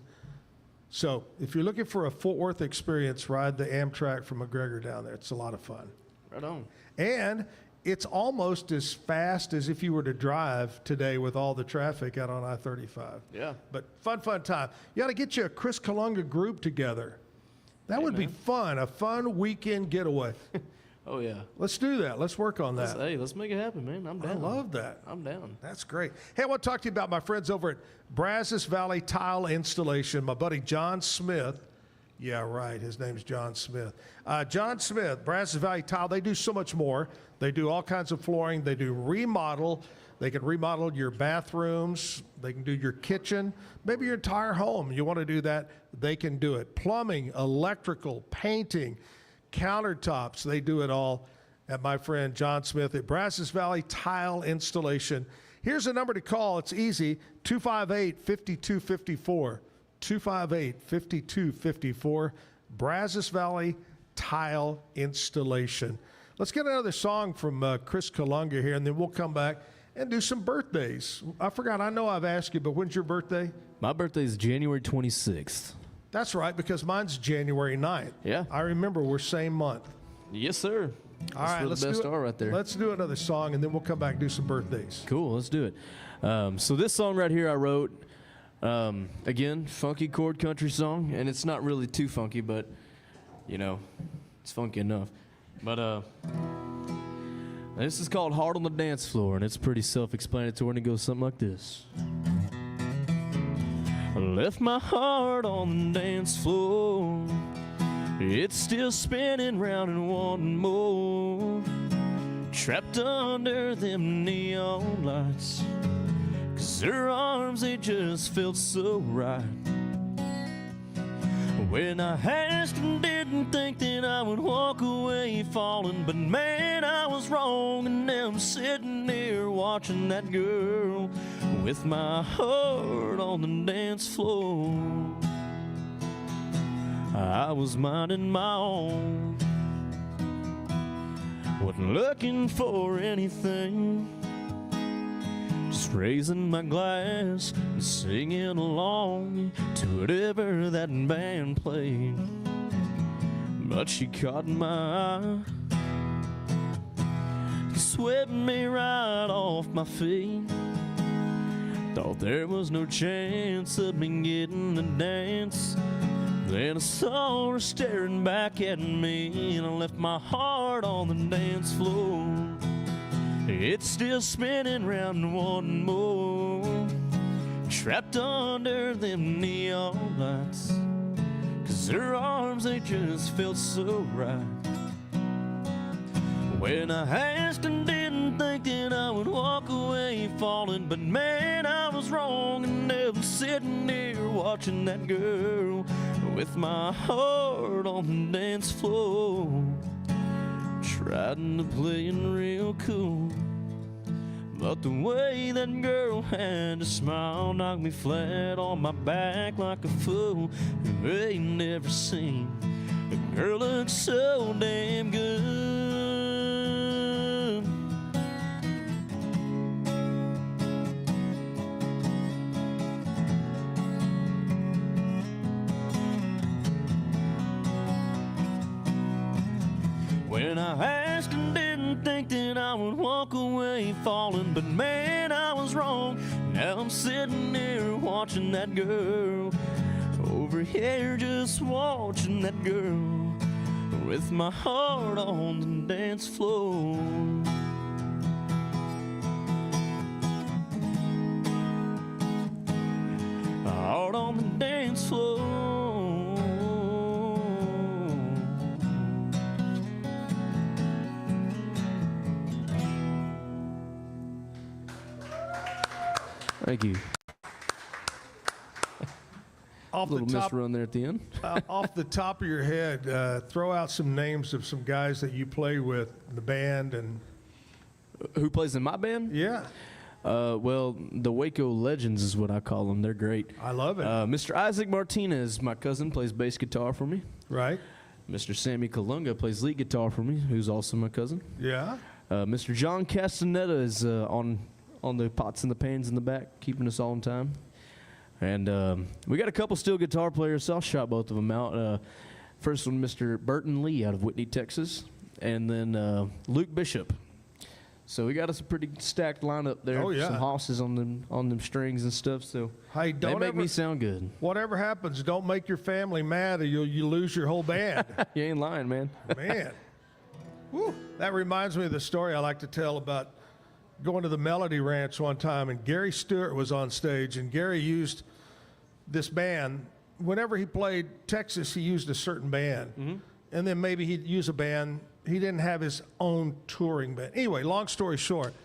so if you're looking for a Fort Worth experience, ride the Amtrak from McGregor down there. It's a lot of fun. Right on. And it's almost as fast as if you were to drive today with all the traffic out on I-35. Yeah. But fun time. You ought to get you a Chris Colunga group together. That would be fun, a fun weekend getaway. Oh, yeah. Let's do that. Let's work on that. Let's make it happen, man. I'm down. I love that. I'm down. That's great. Hey, I want to talk to you about my friends over at Brazos Valley Tile Installation. My buddy John Smith. Yeah, right. His name's John Smith. John Smith, Brazos Valley Tile, they do so much more. They do all kinds of flooring. They do remodel. They can remodel your bathrooms. They can do your kitchen, maybe your entire home. You want to do that, they can do it. Plumbing, electrical, painting, countertops, they do it all at my friend John Smith at Brazos Valley Tile Installation. Here's a number to call. It's easy, 258-5254. 258-5254, Brazos Valley Tile Installation. Let's get another song from Chris Colunga here, and then we'll come back and do some birthdays. I forgot, I know I've asked you, but when's your birthday? My birthday is January 26th. That's right, because mine's January 9th. Yeah. I remember we're same month. Yes, sir. All right, let's do it right there. Let's do another song, and then we'll come back and do some birthdays. Cool, let's do it. So this song right here I wrote, again, funky chord country song, and it's not really too funky, but, it's funky enough. But this is called Hard on the Dance Floor, and it's pretty self-explanatory, and it goes something like this. I left my heart on the dance floor. It's still spinning round and wanting more. trapped under them neon lights. 'Cause her arms, they just felt so right. When I asked and didn't think that I would walk away falling, but man, I was wrong, and now I'm sitting here watching that girl with my heart on the dance floor. I was minding my own, wasn't looking for anything, just raising my glass and singing along to whatever that band played. But she caught my eye, swept me right off my feet. Thought there was no chance of me getting a dance. Then I saw her staring back at me, and I left my heart on the dance floor. It's still spinning round one more, trapped under them neon lights. 'Cause her arms, they just felt so right. When I asked and didn't think that I would walk away falling, but man, I was wrong, and now I'm sitting here watching that girl with my heart on the dance floor, trying to play it real cool. But the way that girl had to smile knocked me flat on my back like a fool. You ain't never seen a girl look so damn good. When I asked and didn't think that I would walk away falling, but man, I was wrong. Now I'm sitting here watching that girl, over here just watching that girl, with my heart on the dance floor. Heart on the dance floor. Thank you. Off little the top, misrun there at the end. Off the top of your head, throw out some names of some guys that you play with in the band. And who plays in my band? Yeah. Well, the Waco Legends is what I call them. They're great. I love it. Mr. Isaac Martinez, my cousin, plays bass guitar for me. Right. Mr. Sammy Colunga plays lead guitar for me, who's also my cousin. Yeah. Mr. John Castaneda is on the pots and the pans in the back, keeping us all in time. And we got a couple steel guitar players, so I'll shout both of them out. First one, Mr. Burton Lee out of Whitney, Texas, and then Luke Bishop. So we got us a pretty stacked lineup there. Oh, yeah. Some hosses on them strings and stuff. So hey, they make me sound good. Whatever happens, don't make your family mad, or you lose your whole band. You ain't lying, man. Man, whew. That reminds me of the story I like to tell about going to the Melody Ranch one time, and Gary Stewart was on stage, and Gary used this band. Whenever he played Texas, he used a certain band. Mm-hmm. And then maybe he'd use a band. He didn't have his own touring band. Anyway, long story short,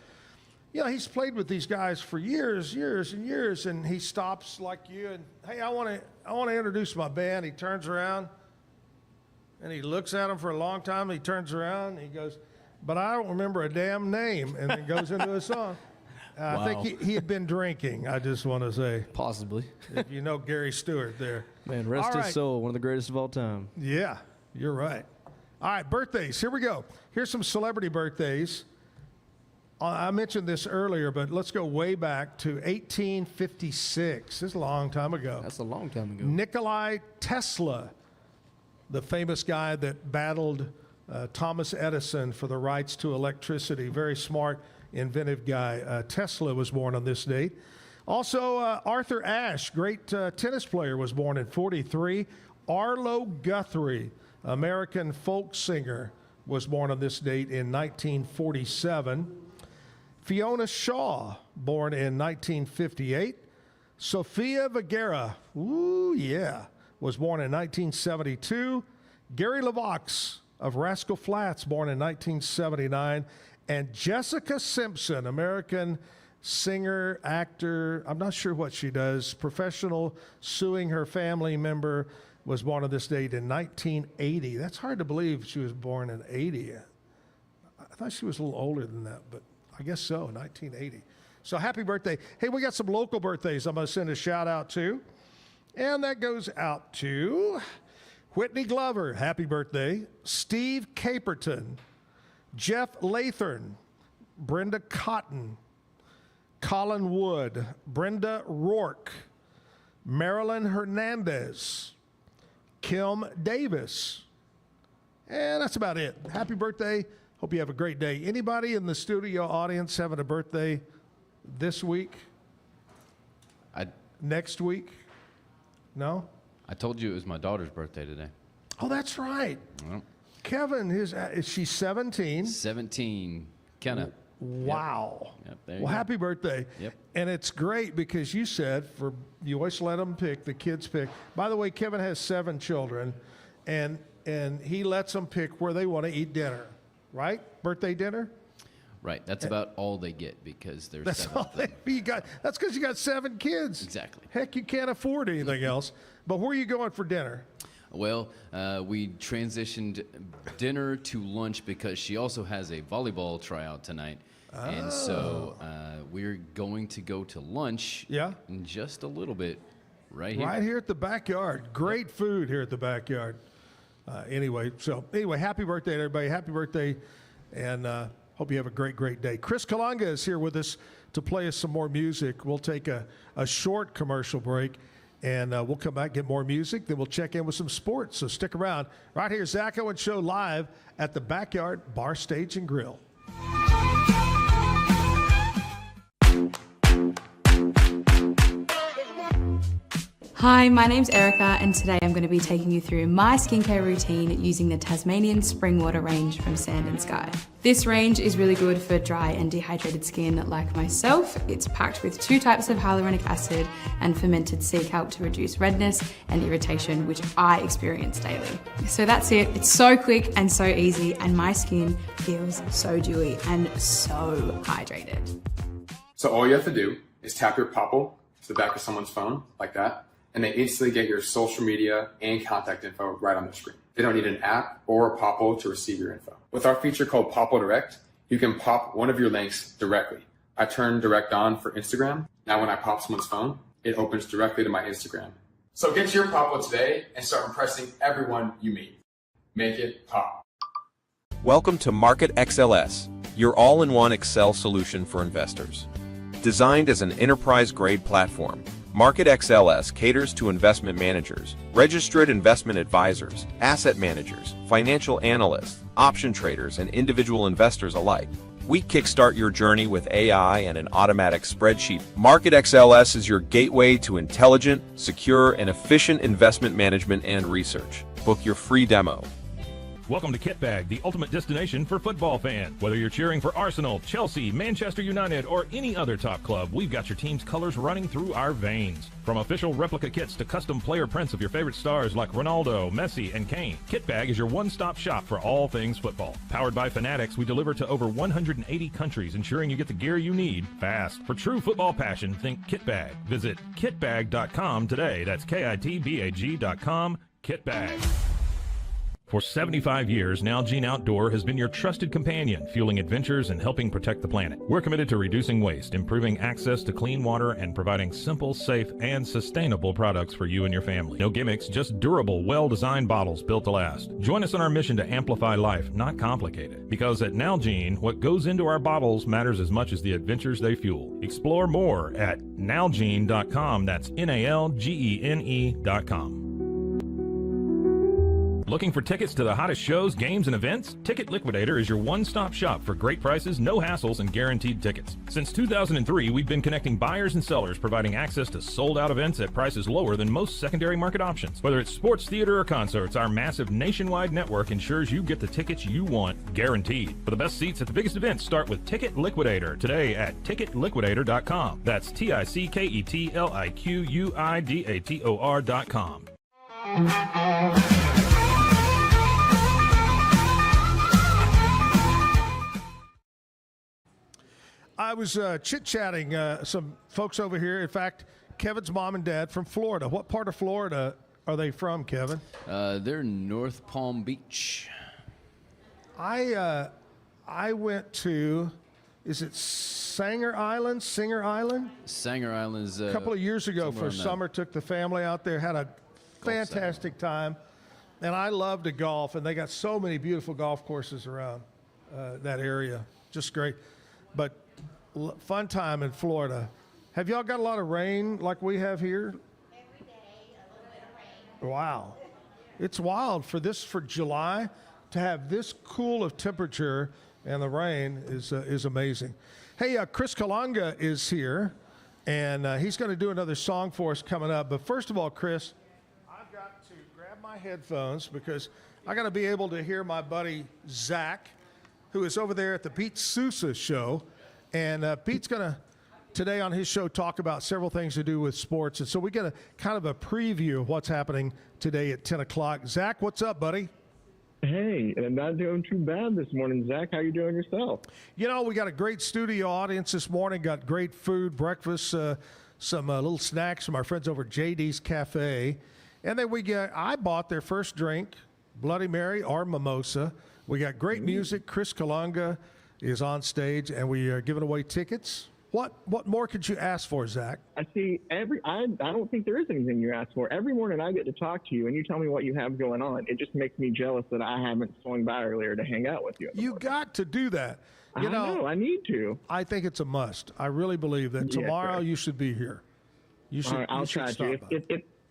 he's played with these guys for years and years, and he stops like you and, hey, I want to introduce my band. He turns around, and he looks at them for a long time. He turns around, and he goes, but I don't remember a damn name, and then goes into a song. Wow. I think he had been drinking, I just want to say. Possibly. If you know Gary Stewart there. Man, rest All his soul, one of the greatest of all time. Yeah, you're right. All right, birthdays. Here we go. Here's some celebrity birthdays. I mentioned this earlier, but let's go way back to 1856. This is a long time ago. That's a long time ago. Nikola Tesla, the famous guy that battled Thomas Edison for the rights to electricity. Very smart, inventive guy. Tesla was born on this date. Also, Arthur Ashe, great tennis player, was born in 43. Arlo Guthrie, American folk singer, was born on this date in 1947. Fiona Shaw, born in 1958. Sofia Vergara, ooh yeah, was born in 1972. Gary LeVox of Rascal Flatts, born in 1979. And Jessica Simpson, American singer, actor, I'm not sure what she does, professional, suing her family member, was born on this date in 1980. That's hard to believe she was born in 80. I thought she was a little older than that, but I guess so, 1980. So happy birthday. Hey, we got some local birthdays I'm going to send a shout out to. And that goes out to Whitney Glover, happy birthday. Steve Caperton, Jeff Lathern, Brenda Cotton, Colin Wood, Brenda Rourke, Marilyn Hernandez, Kim Davis. And that's about it. Happy birthday. Hope you have a great day. Anybody in the studio audience having a birthday this week? Next week? No? I told you it was my daughter's birthday today. Oh, that's right. Well, Kevin, is she 17? 17. Kenna. Wow. Yep, there you Well, go. happy birthday. Yep. And it's great because you said you always let them pick, the kids pick. By the way, Kevin has 7 children, and he lets them pick where they want to eat dinner, right? Birthday dinner? Right. That's about all they get because there's That's 7 all you got. That's because you got 7 kids. Exactly. Heck, you can't afford anything else. But where are you going for dinner? Well, we transitioned dinner to lunch because she also has a volleyball tryout tonight. And so we're going to go to lunch in just a little bit right here. Right here at the backyard. Great food here at the backyard. Anyway, happy birthday, everybody. Happy birthday. And hope you have a great, great day. Chris Colunga is here with us to play us some more music. We'll take a short commercial break. And we'll come back, get more music. Then we'll check in with some sports. So stick around. Right here, Zack Owen Show live at the Backyard Bar, Stage, and Grill. Hi, my name's Erica, and today I'm going to be taking you through my skincare routine using the Tasmanian Spring Water range from Sand and Sky. This range is really good for dry and dehydrated skin like myself. It's packed with 2 types of hyaluronic acid and fermented sea kelp to reduce redness and irritation, which I experience daily. So that's it. It's so quick and so easy, and my skin feels so dewy and so hydrated. So all you have to do is tap your Popple to the back of someone's phone, like that, and they instantly get your social media and contact info right on their screen. They don't need an app or a Popple to receive your info. With our feature called Popple Direct, you can pop one of your links directly. I turn Direct on for Instagram. Now when I pop someone's phone, it opens directly to my Instagram. So get your Popple today and start impressing everyone you meet. Make it pop. Welcome to Market XLS, your all-in-one Excel solution for investors. Designed as an enterprise-grade platform, Market XLS caters to investment managers, registered investment advisors, asset managers, financial analysts, option traders, and individual investors alike. We kickstart your journey with AI and an automatic spreadsheet. Market XLS is your gateway to intelligent, secure, and efficient investment management and research. Book your free demo. Welcome to Kit Bag, the ultimate destination for football fans. Whether you're cheering for Arsenal, Chelsea, Manchester United, or any other top club, we've got your team's colors running through our veins. From official replica kits to custom player prints of your favorite stars like Ronaldo, Messi, and Kane, Kit Bag is your one-stop shop for all things football. Powered by Fanatics, we deliver to over 180 countries, ensuring you get the gear you need fast. For true football passion, think Kit Bag. Visit kitbag.com today. That's kitbag.com. Kit Bag. For 75 years, Nalgene Outdoor has been your trusted companion, fueling adventures and helping protect the planet. We're committed to reducing waste, improving access to clean water, and providing simple, safe, and sustainable products for you and your family. No gimmicks, just durable, well-designed bottles built to last. Join us on our mission to amplify life, not complicate it. Because at Nalgene, what goes into our bottles matters as much as the adventures they fuel. Explore more at nalgene.com. That's NALGENE.com. Looking for tickets to the hottest shows, games, and events? Ticket Liquidator is your one-stop shop for great prices, no hassles, and guaranteed tickets. Since 2003, we've been connecting buyers and sellers, providing access to sold-out events at prices lower than most secondary market options. Whether it's sports, theater, or concerts, our massive nationwide network ensures you get the tickets you want, guaranteed. For the best seats at the biggest events, start with Ticket Liquidator today at ticketliquidator.com. That's TICKETLIQUIDATOR.com. I was chit-chatting some folks over here. In fact, Kevin's mom and dad from Florida. What part of Florida are they from, Kevin? They're North Palm Beach. I went to, is it Singer Island? Sanger Island is a couple of years ago for summer. Took the family out there, had a fantastic time, and I love to golf. And they got so many beautiful golf courses around that area, just great. But fun time in Florida. Have y'all got a lot of rain like we have here? Every day, a little bit of rain. Wow. It's wild for July to have this cool of temperature, and the rain is amazing. Hey, Chris Colunga is here, and he's going to do another song for us coming up. But first of all, Chris, I've got to grab my headphones because I got to be able to hear my buddy Zach, who is over there at the Pete Sousa show. And Pete's going to, today on his show, talk about several things to do with sports. And so we get a kind of a preview of what's happening today at 10 o'clock. Zach, what's up, buddy? Hey, not doing too bad this morning, Zach. How you doing yourself? You know, we got a great studio audience this morning, got great food, breakfast, some little snacks from our friends over at JD's Cafe. And then I bought their first drink, Bloody Mary or mimosa. We got great music. Chris Colunga is on stage, and we are giving away tickets. What more could you ask for, Zach? I see. I don't think there is anything you ask for. Every morning I get to talk to you, and you tell me what you have going on. It just makes me jealous that I haven't swung by earlier to hang out with you. You got to do that. I know. I need to. I think it's a must. I really believe that tomorrow you should be here. You should. All right, I'll try to.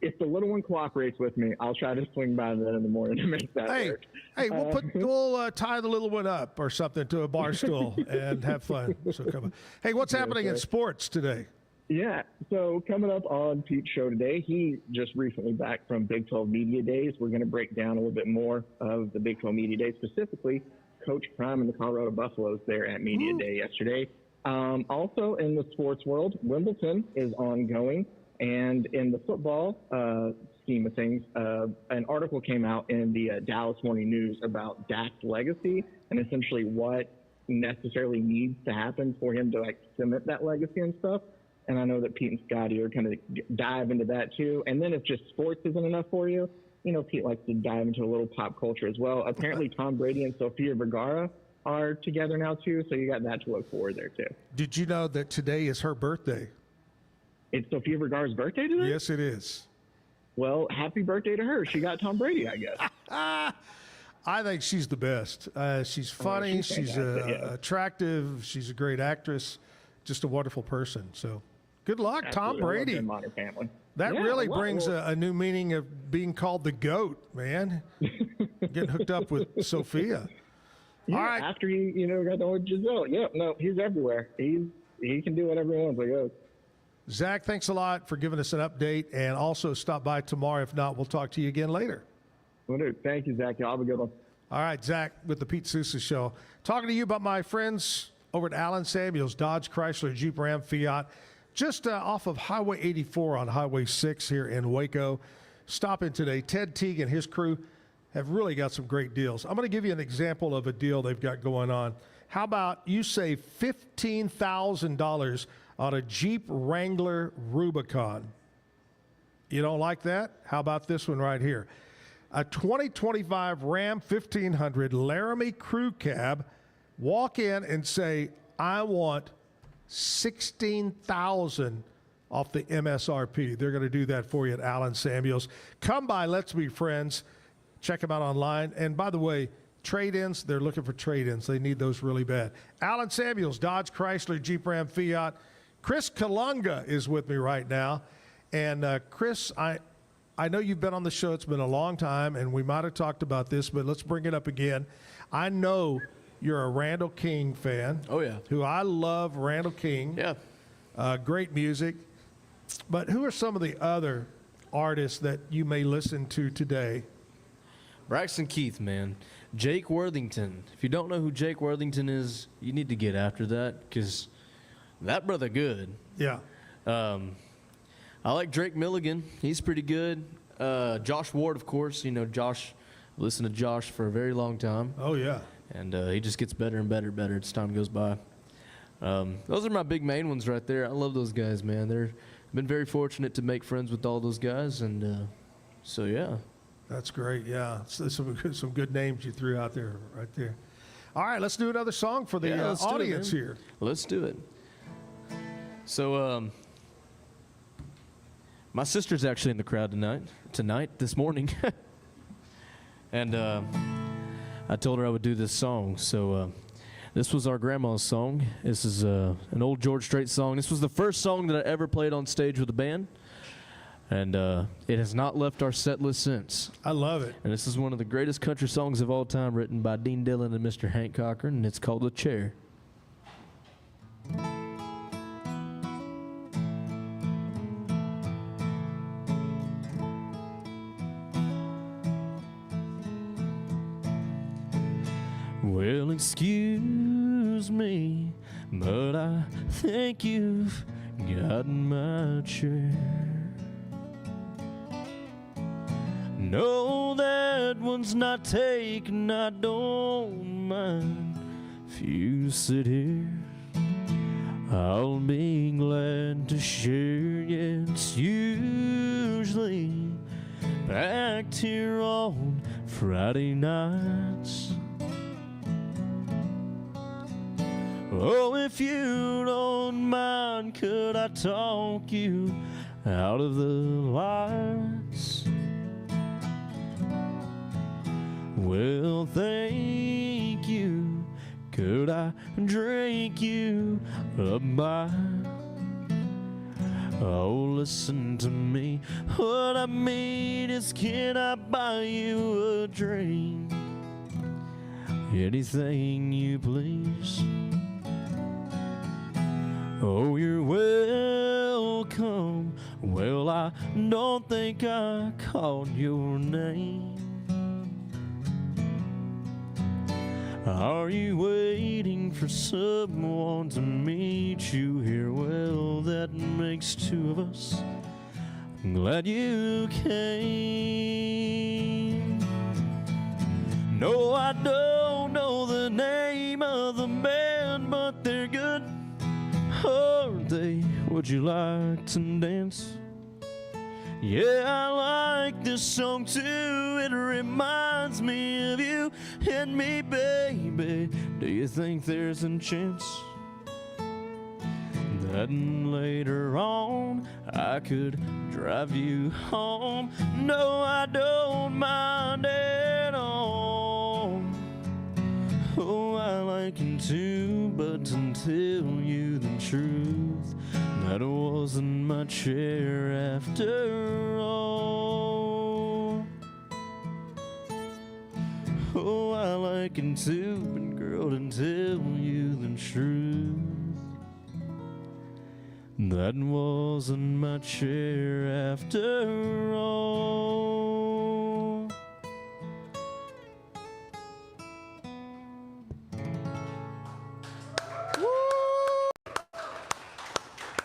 If the little one cooperates with me, I'll try to swing by then in the morning to make that work. Hey, we'll tie the little one up or something to a bar stool and have fun. So come on. Hey, what's happening in sports today? Yeah, so coming up on Pete's show today, he just recently back from Big 12 Media Days. We're going to break down a little bit more of the Big 12 Media Days, specifically Coach Prime and the Colorado Buffaloes there at Media Day yesterday. Also in the sports world, Wimbledon is ongoing. And in the football scheme of things, an article came out in the Dallas Morning News about Dak's legacy and essentially what necessarily needs to happen for him to cement that legacy and stuff. And I know that Pete and Scotty are kind of dive into that too. And then if just sports isn't enough for you, Pete likes to dive into a little pop culture as well. Apparently Tom Brady and Sofia Vergara are together now too, so you got that to look forward there too. Did you know that today is her birthday? It's Sofia Vergara's birthday today? Yes, it is. Well, happy birthday to her. She got Tom Brady, I guess. I think she's the best. She's funny. She's attractive. She's a great actress. Just a wonderful person. So good luck, Absolutely. Tom Brady. Modern Family. That really brings a new meaning of being called the GOAT, man. Getting hooked up with Sophia. Yeah, all right. After he, got the old Giselle. Yep, no, he's everywhere. He can do whatever he wants, I guess. Zach, thanks a lot for giving us an update, and also stop by tomorrow. If not, we'll talk to you again later. Will do. Thank you, Zach. Y'all have a good one. All right, Zach with the Pete Sousa Show. Talking to you about my friends over at Allen Samuels, Dodge, Chrysler, Jeep, Ram, Fiat, just off of Highway 84 on Highway 6 here in Waco. Stop in today. Ted Teague and his crew have really got some great deals. I'm going to give you an example of a deal they've got going on. How about you save $15,000 on a Jeep Wrangler Rubicon? You don't like that? How about this one right here? A 2025 Ram 1500 Laramie Crew Cab. Walk in and say, I want $16,000 off the MSRP. They're going to do that for you at Allen Samuels. Come by, let's be friends. Check them out online. And by the way, trade-ins, they're looking for trade-ins. They need those really bad. Allen Samuels, Dodge, Chrysler, Jeep, Ram, Fiat. Chris Colunga is with me right now. And Chris, I know you've been on the show. It's been a long time, and we might have talked about this, but let's bring it up again. I know you're a Randall King fan. Oh, yeah. Who I love, Randall King. Yeah. Great music. But who are some of the other artists that you may listen to today? Braxton Keith, man. Jake Worthington. If you don't know who Jake Worthington is, you need to get after that because that brother good. Yeah. I like Drake Milligan. He's pretty good. Josh Ward, of course. Josh. Listened to Josh for a very long time. Oh, yeah. And he just gets better and better as time goes by. Those are my big main ones right there. I love those guys, man. I've been very fortunate to make friends with all those guys, and so yeah. That's great. Yeah, so some good names you threw out there, right there. All right, let's do another song for the audience here. Let's do it. So, my sister's actually in the crowd this morning, and I told her I would do this song. So, this was our grandma's song. This is an old George Strait song. This was the first song that I ever played on stage with a band, and it has not left our set list since. I love it. And this is one of the greatest country songs of all time, written by Dean Dillon and Mr. Hank Cochran, and it's called "The Chair." Well, excuse me, but I think you've got my chair. No, that one's not taken, I don't mind if you sit here. I'll be glad to share, yeah, it's usually packed here on Friday nights. Oh, if you don't mind, could I talk you out of the lights? Well, thank you. Could I drink you a bite? Oh, listen to me. What I mean is, can I buy you a drink? Anything you please. Oh, you're welcome. Well, I don't think I called your name. Are you waiting for someone to meet you here? Well, that makes two of us. I'm glad you came. No, I don't know the name of the band, but they're good, aren't they? Would you like to dance? Yeah, I like this song too. It reminds me of you and me, baby. Do you think there's a chance that later on I could drive you home? No, I don't mind at all. Oh, I like him too, but to tell you the truth, that wasn't my chair after all. Oh, I like him too, but girl, to tell you the truth, that wasn't my chair after all.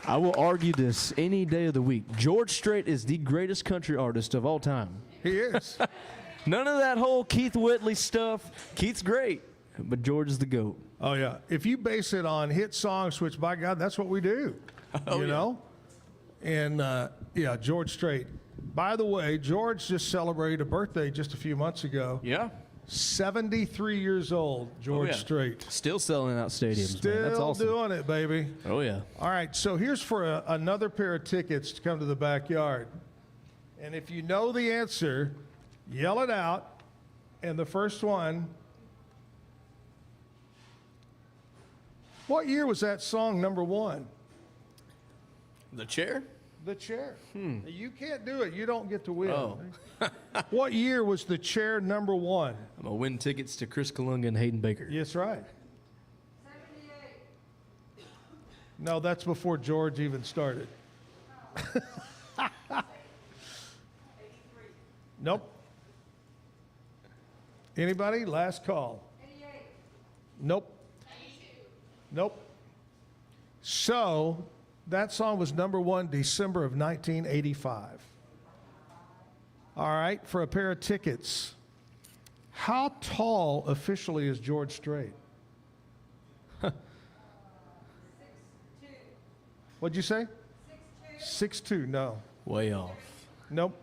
I will argue this any day of the week. George Strait is the greatest country artist of all time. He is. None of that whole Keith Whitley stuff. Keith's great, but George is the GOAT. Oh, yeah. If you base it on hit songs, which, by God, that's what we do, you know? And, yeah, George Strait. By the way, George just celebrated a birthday just a few months ago. Yeah. 73 years old, George Strait. Still selling out stadiums, Still man. That's awesome. doing it, baby. Oh, yeah. All right, so here's for another pair of tickets to come to the backyard. And if you know the answer, yell it out. And the first one, what year was that song number one? The Chair? The Chair. You can't do it. You don't get to win. Oh. What year was The Chair number one? I'm going to win tickets to Chris Colunga and Hayden Baker. Yes, right. 78. No, that's before George even started. 83. Nope. Anybody? Last call. 88. Nope. 92. Nope. So that song was number one December of 1985. All right, for a pair of tickets. How tall officially is George Strait? What'd you say? 6'2". No. Way off. Nope.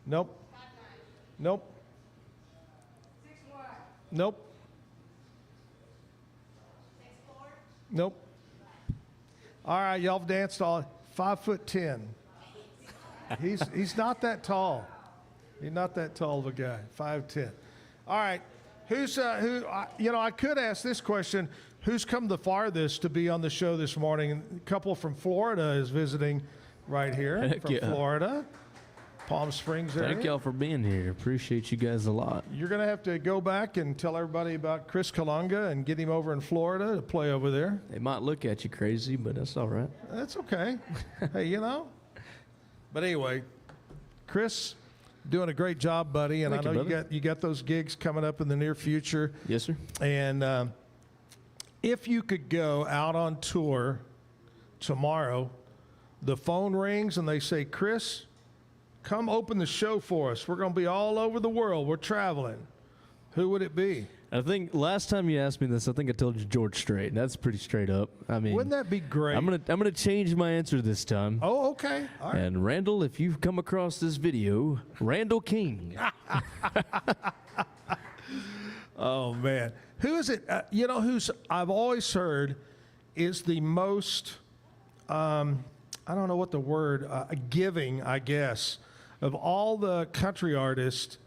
Nope. Nope. Nope. Nope. All right, y'all have danced all 5'10". He's not that tall. He's not that tall of a guy. 5'10". All right. I could ask this question. Who's come the farthest to be on the show this morning? A couple from Florida is visiting right here. Heck from yeah. Florida. Palm Springs area. Thank y'all for being here. Appreciate you guys a lot. You're going to have to go back and tell everybody about Chris Colunga and get him over in Florida to play over there. They might look at you crazy, but that's all right. That's okay. Hey, But anyway, Chris, doing a great job, buddy. And Thank I know you, you got those gigs coming up in the near future. Yes, sir. And if you could go out on tour tomorrow, the phone rings and they say, Chris, come open the show for us. We're going to be all over the world. We're traveling. Who would it be? I think last time you asked me this, I think I told you George Strait. That's pretty straight up. I mean, Wouldn't that be great? I'm gonna change my answer this time. Oh, okay. All right. And Randall, if you've come across this video, Randall King. Oh man, who is it? Who's I've always heard is the most I don't know what the word giving, I guess, of all the country artists.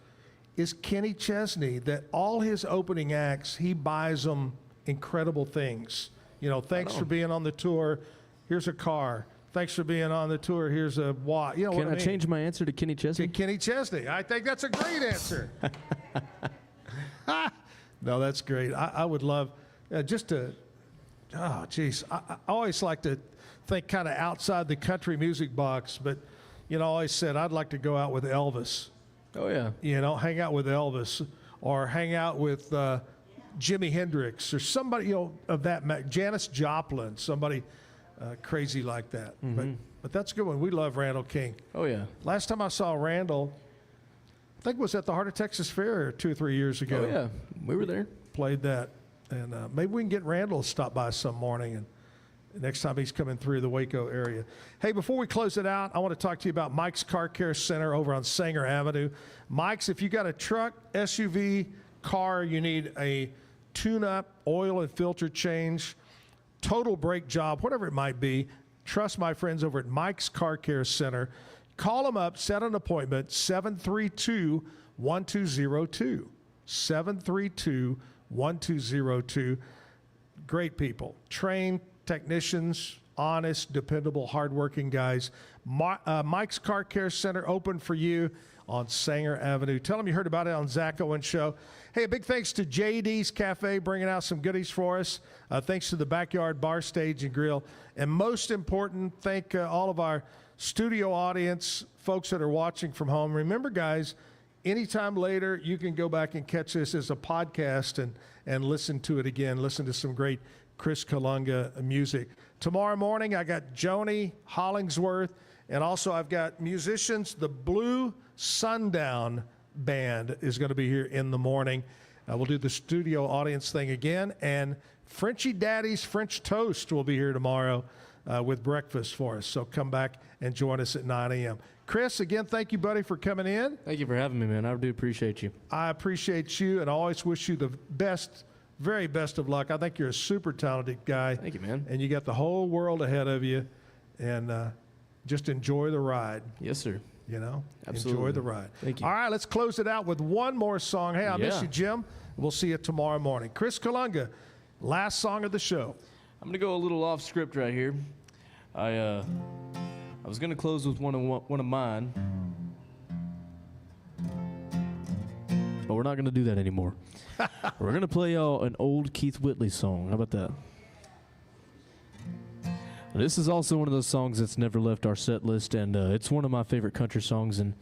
Is Kenny Chesney, that all his opening acts, he buys them incredible things. Thanks for being on the tour. Here's a car. Thanks for being on the tour. Here's a watch. Can I change my answer to Kenny Chesney? Kenny Chesney. I think that's a great answer. No, that's great. I would love just to, oh, geez. I always like to think kind of outside the country music box, but, I always said I'd like to go out with Elvis. Oh, yeah. Hang out with Elvis or hang out with Jimi Hendrix or somebody, of that, Janis Joplin, somebody crazy like that. Mm-hmm. But that's a good one. We love Randall King. Oh, yeah. Last time I saw Randall, I think it was at the Heart of Texas Fair 2 or 3 years ago. Oh, yeah. We were there. Played that. And maybe we can get Randall to stop by some morning and next time he's coming through the Waco area. Hey, before we close it out, I want to talk to you about Mike's Car Care Center over on Sanger Avenue. Mike's, if you got a truck, SUV, car, you need a tune-up, oil and filter change, total brake job, whatever it might be, trust my friends over at Mike's Car Care Center. Call them up, set an appointment, 732-1202. 732-1202. Great people. Trained technicians, honest, dependable, hardworking guys. Mike's Car Care Center open for you on Sanger Avenue. Tell them you heard about it on Zack Owen Show. Hey, a big thanks to JD's Cafe bringing out some goodies for us. Thanks to the Backyard Bar, Stage, and Grill. And most important, thank all of our studio audience, folks that are watching from home. Remember, guys, anytime later, you can go back and catch this as a podcast and listen to it again. Listen to some great Chris Colunga music. Tomorrow morning, I got Joni Hollingsworth, and also I've got musicians. The Blue Sundown Band is going to be here in the morning. We'll do the studio audience thing again, and Frenchy Daddy's French Toast will be here tomorrow with breakfast for us. So come back and join us at 9 a.m. Chris, again, thank you, buddy, for coming in. Thank you for having me, man. I do appreciate you. I appreciate you, and I always wish you the best, very best of luck. I think you're a super talented guy. Thank you, man. And you got the whole world ahead of you, and just enjoy the ride. Yes, sir. Absolutely. Enjoy the ride. Thank you. All right, let's close it out with one more song. Hey, I miss you, Jim. We'll see you tomorrow morning. Chris Colunga, last song of the show. I'm going to go a little off script right here. I was going to close with one of mine, but we're not going to do that anymore. We're going to play y'all an old Keith Whitley song. How about that? This is also one of those songs that's never left our set list, and it's one of my favorite country songs and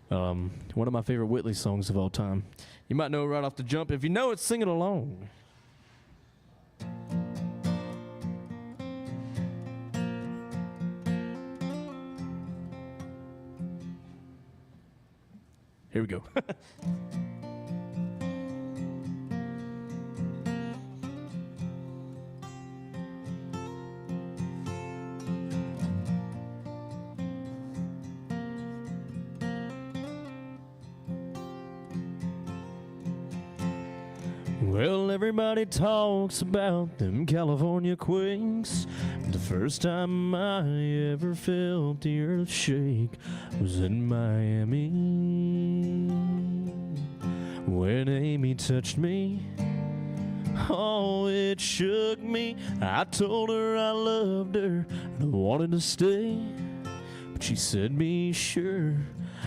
one of my favorite Whitley songs of all time. You might know it right off the jump. If you know it, sing it along. Here we go. Well, everybody talks about them California quakes. The first time I ever felt the earth shake was in Miami. When Amy touched me, oh, it shook me. I told her I loved her and I wanted to stay. But she said, be sure,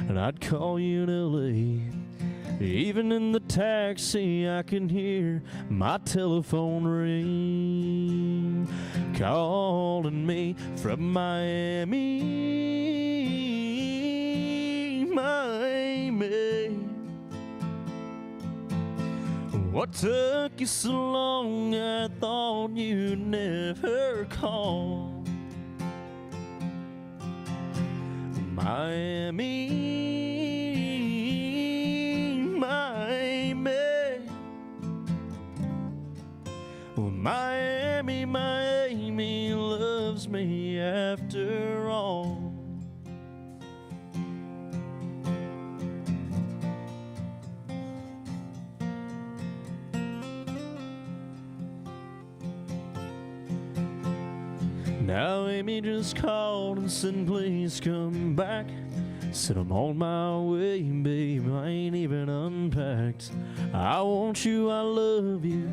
and I'd call you in L.A. Even in the taxi, I can hear my telephone ring, calling me from Miami, Miami. What took you so long? I thought you'd never call. Miami, Miami. Well, Miami, Miami loves me after all. Now Amy just called and said, please come back. Said, I'm on my way, babe, I ain't even unpacked. I want you, I love you,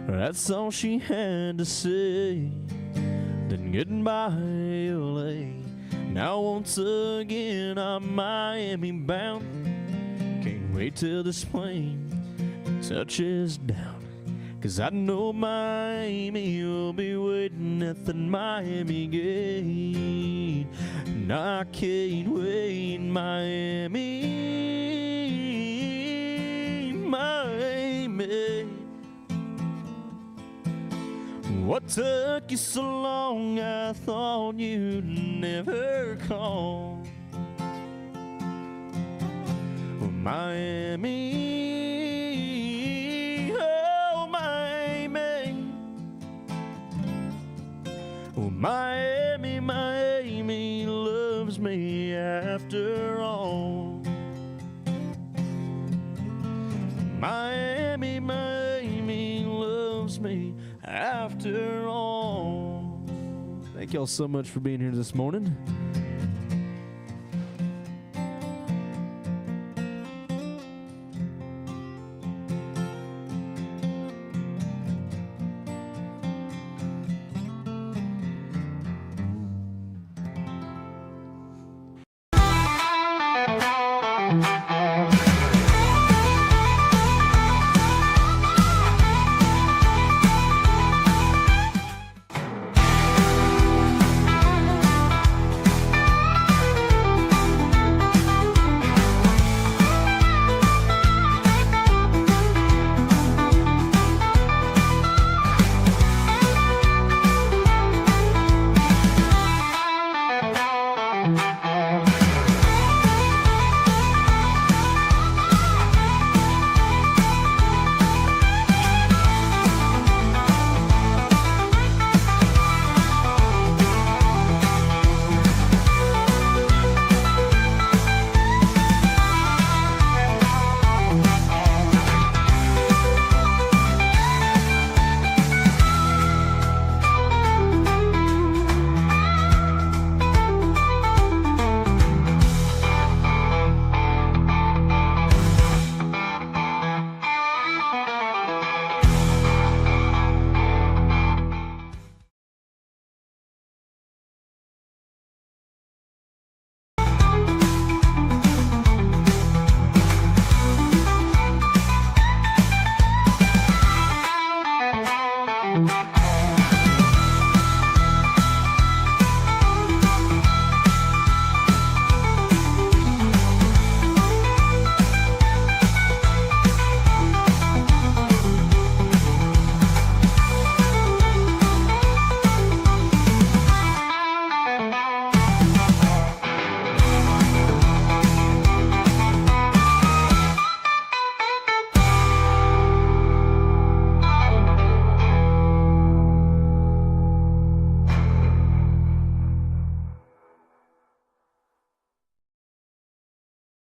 that's all she had to say. Then goodbye, LA. Now once again I'm Miami bound. Can't wait till this plane touches down. 'Cause I know Miami will be waiting at the Miami gate. And I can't wait, Miami, Miami. What took you so long? I thought you'd never call. Well, Miami, oh Miami. Well, Miami, Miami loves me after all. Miami, Miami loves me after all. Thank y'all so much for being here this morning.